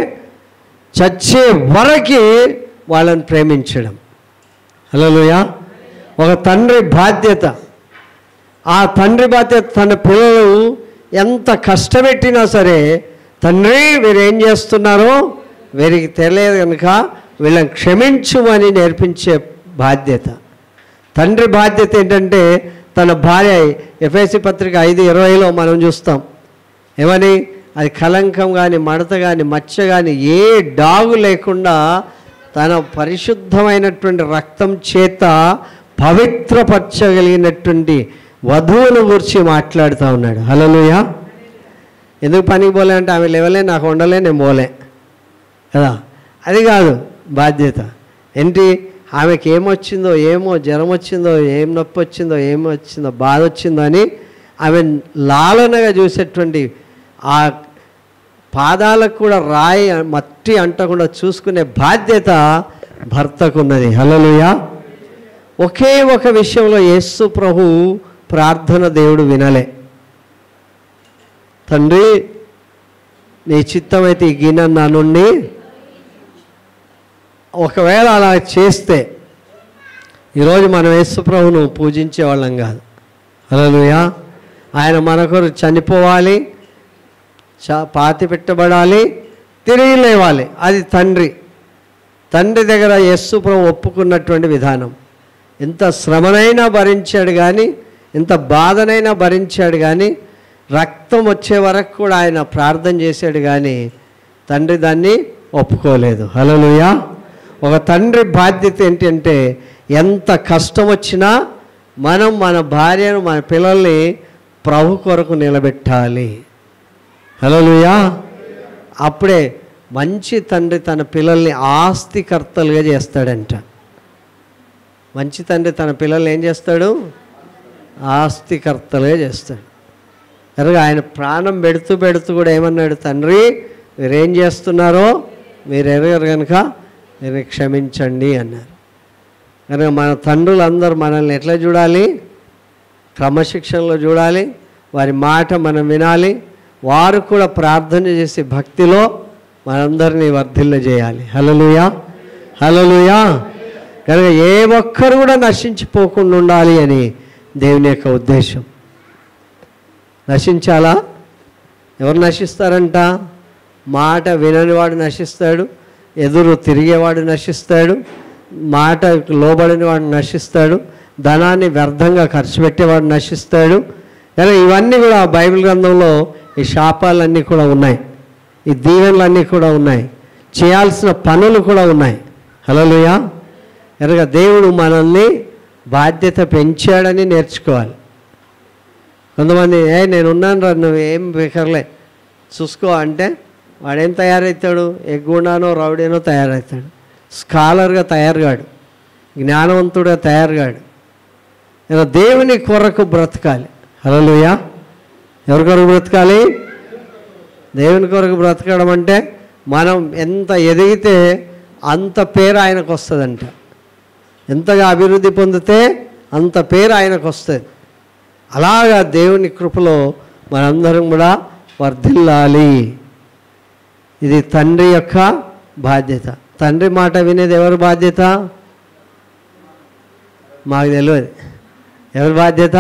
చచ్చే వరకు వాళ్ళని ప్రేమించడం. హల్లెలూయా. ఒక తండ్రి బాధ్యత. ఆ తండ్రి బాధ్యత తన పిల్లలు ఎంత కష్టపెట్టినా సరే, తండ్రి వీరేం చేస్తున్నారో వీరికి తెలియదు కనుక వీళ్ళని క్షమించుమని నేర్పించే బాధ్యత. తండ్రి బాధ్యత ఏంటంటే తన భార్య, ఎఫెసీ పత్రిక 5:20లో మనం చూస్తాం ఏమని, అది కలంకం కానీ మడత కానీ మచ్చ కానీ ఏ డాగు లేకుండా తన పరిశుద్ధమైనటువంటి రక్తం చేత పవిత్రపరచగలిగినటువంటి వధువును గురించి మాట్లాడుతూ ఉన్నాడు. హల్లెలూయా. ఎందుకు పనికి పోలే అంటే ఆమె లేవలే, నాకు ఉండలే, నేను పోలే కదా. అది కాదు బాధ్యత. ఏంటి, ఆమెకి ఏమొచ్చిందో, ఏమో జ్వరం వచ్చిందో, ఏం నొప్పి వచ్చిందో, ఏమొచ్చిందో, బాధ వచ్చిందో అని ఆమె లాలనగా చూసేటువంటి, ఆ పాదాలకు కూడా రాయి మట్టి అంటకుండా చూసుకునే బాధ్యత భర్తకున్నది. హల్లెలూయా. ఒకే ఒక విషయంలో యేసు ప్రభు ప్రార్థన దేవుడు వినలే. తండ్రి నీ చిత్తమైతే ఈ గిన్నె నా నుండి, ఒకవేళ అలా చేస్తే ఈరోజు మనం యేసు ప్రభువును పూజించే వాళ్ళం కాదు. హల్లెలూయా. ఆయన మన కొరకు చనిపోవాలి, పాతి పెట్టబడాలి, తిరిగి లేవాలి. అది తండ్రి దగ్గర యేసు ప్రభు ఒప్పుకున్నటువంటి విధానం. ఎంత శ్రమనైనా భరించాడు కానీ, ఎంత బాధనైనా భరించాడు కానీ, రక్తం వచ్చే వరకు కూడా ఆయన ప్రార్థన చేశాడు కానీ తండ్రి దాన్ని ఒప్పుకోలేదు. హల్లెలూయా. ఒక తండ్రి బాధ్యత ఏంటంటే ఎంత కష్టం వచ్చినా మనం మన భార్యను, మన పిల్లల్ని ప్రభు కొరకు నిలబెట్టాలి. హల్లెలూయా. అప్పుడే మంచి తండ్రి తన పిల్లల్ని ఆస్తికర్తలుగా చేస్తాడంట. మంచి తండ్రి తన పిల్లల్ని ఏం చేస్తాడు? ఆస్తికర్తలుగా చేస్తాడు. కనుక ఆయన ప్రాణం పెడుతూ కూడా ఏమన్నాడు, తండ్రి మీరేం చేస్తున్నారో మీరు ఎరగరు కనుక మీరు క్షమించండి అన్నారు. కనుక మన తండ్రులందరూ మనల్ని ఎట్లా చూడాలి? క్రమశిక్షణలో చూడాలి. వారి మాట మనం వినాలి. వారు కూడా ప్రార్థన చేసి భక్తిలో మనందరినీ వర్ధిల్ల చేయాలి. హల్లెలూయా. హల్లెలూయా. కనుక ఏ ఒక్కరు కూడా నశించిపోకుండా ఉండాలి అని దేవుని యొక్క ఉద్దేశం. నశించాలా? ఎవరు నశిస్తారంట? మాట విననివాడు నశిస్తాడు, ఎదురు తిరిగేవాడు నశిస్తాడు, మాట లోబడినవాడు నశిస్తాడు, ధనాన్ని వ్యర్థంగా ఖర్చు పెట్టేవాడు నశిస్తాడు. కానీ ఇవన్నీ కూడా బైబిల్ గ్రంథంలో ఈ శాపాలన్నీ కూడా ఉన్నాయి, ఈ దీవెనలన్నీ కూడా ఉన్నాయి, చేయాల్సిన పనులు కూడా ఉన్నాయి. హల్లెలూయా. కనుక దేవుడు మనల్ని బాధ్యత పెంచాడని నేర్చుకోవాలి. కొంతమంది నేనున్నాను రా, నువ్వు ఏం బెకర్లే చూసుకో అంటే వాడేం తయారవుతాడు? ఎగ్గుండానో రౌడీనో తయారవుతాడు. స్కాలర్గా తయారుగాడు, జ్ఞానవంతుడుగా తయారుగాడు. దేవుని కొరకు బ్రతకాలి. హల్లెలూయా. ఎవరి కొరకు బ్రతకాలి? దేవుని కొరకు బ్రతకడం అంటే మనం ఎంత ఎదిగితే అంత పేరు ఆయనకు వస్తుందంట. ఎంతగా అభివృద్ధి పొందితే అంత పేరు ఆయనకు వస్తుంది. అలాగా దేవుని కృపలో మనందరం కూడా వర్ధిల్లాలి. ఇది తండ్రి యొక్క బాధ్యత. తండ్రి మాట వినేది ఎవరి బాధ్యత? మాకు తెలియదు. ఎవరి బాధ్యత?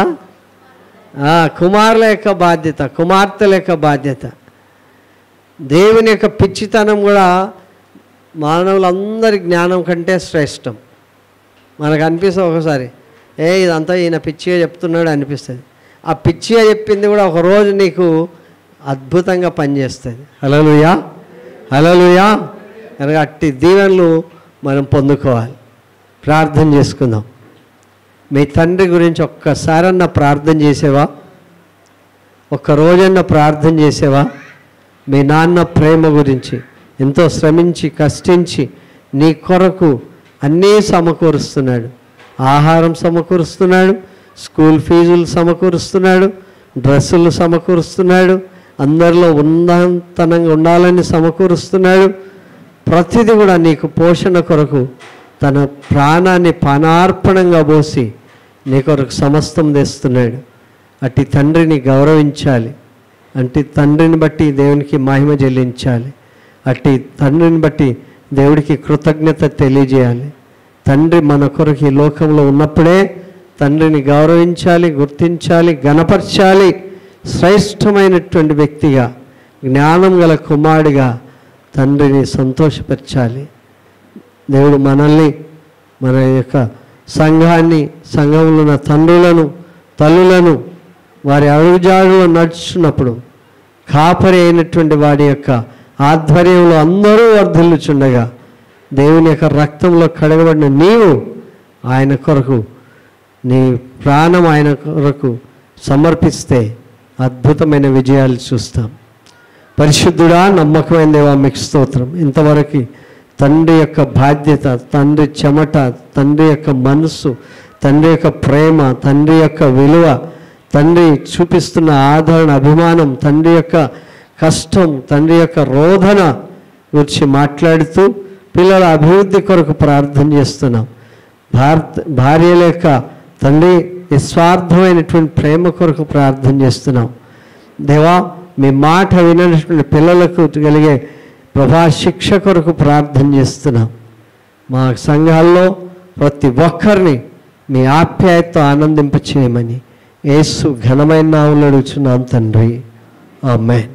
కుమారుల యొక్క బాధ్యత, కుమార్తెల యొక్క బాధ్యత. దేవుని యొక్క పిచ్చితనం కూడా మానవులందరి జ్ఞానం కంటే శ్రేష్టం. మనకు అనిపిస్తుంది ఒకసారి, ఇదంతా ఈయన పిచ్చిగా చెప్తున్నాడు అనిపిస్తుంది. ఆ పిచ్చిగా చెప్పింది కూడా ఒకరోజు నీకు అద్భుతంగా పనిచేస్తుంది. హల్లెలూయా, హల్లెలూయా. కనుక అట్టి దీవెనలు మనం పొందుకోవాలి. ప్రార్థన చేసుకుందాం. మీ తండ్రి గురించి ఒక్కసారన్నా ప్రార్థన చేసేవా? ఒక్కరోజన్నా ప్రార్థన చేసేవా? మీ నాన్న ప్రేమ గురించి ఎంతో శ్రమించి కష్టించి నీ కొరకు అన్నీ సమకూరుస్తున్నాడు. ఆహారం సమకూరుస్తున్నాడు, స్కూల్ ఫీజులు సమకూరుస్తున్నాడు, డ్రెస్సులు సమకూరుస్తున్నాడు, అందరిలో ఉన్నతనంగా ఉండాలని సమకూరుస్తున్నాడు. ప్రతిదీ కూడా నీకు పోషణ కొరకు తన ప్రాణాన్ని పానార్పణంగా పోసి నీ కొరకు సమస్తం తెస్తున్నాడు. అట్టి తండ్రిని గౌరవించాలి. అట్టి తండ్రిని బట్టి దేవునికి మహిమ చెల్లించాలి. అట్టి తండ్రిని బట్టి దేవుడికి కృతజ్ఞత తెలియజేయాలి. తండ్రి మన కొరకు ఈ లోకంలో ఉన్నప్పుడే తండ్రిని గౌరవించాలి, గుర్తించాలి, గణపరచాలి. శ్రేష్టమైనటువంటి వ్యక్తిగా, జ్ఞానం గల కుమారుడిగా తండ్రిని సంతోషపరచాలి. దేవుడు మనల్ని, మన యొక్క సంఘాన్ని, సంఘంలో ఉన్న తండ్రులను, తల్లులను వారి అడుగుజాడులో నడుచున్నప్పుడు కాపరి అయినటువంటి వాడి యొక్క ఆధ్వర్యంలో అందరూ వర్ధిల్లుచుండగా దేవుని యొక్క రక్తంలో కడగబడిన నీవు ఆయన కొరకు నీ ప్రాణం ఆయన కొరకు సమర్పిస్తే అద్భుతమైన విజయాలు చూస్తాం. పరిశుద్ధుడా, నమ్మకమైన దేవా, మీకు స్తోత్రం. ఇంతవరకు తండ్రి యొక్క బాధ్యత, తండ్రి చెమట, తండ్రి యొక్క మనసు, తండ్రి యొక్క ప్రేమ, తండ్రి యొక్క విలువ, తండ్రి చూపిస్తున్న ఆదరణ, అభిమానం, తండ్రి యొక్క కష్టం, తండ్రి యొక్క రోధన గురించి మాట్లాడుతూ పిల్లల అభివృద్ధి కొరకు ప్రార్థన చేస్తున్నాం. భార్యల యొక్క తండ్రి నిస్వార్థమైనటువంటి ప్రేమ కొరకు ప్రార్థన చేస్తున్నాం. దేవా, మీ మాట వినటువంటి పిల్లలకు కలిగే ప్రభా శిక్ష కొరకు ప్రార్థన చేస్తున్నాం. మా సంఘాల్లో ప్రతి ఒక్కరిని మీ ఆప్యాయతతో ఆనందింపచేయమని యేసు ఘనమైన నామములో అడుగుచున్నాం తండ్రి. ఆమేన్.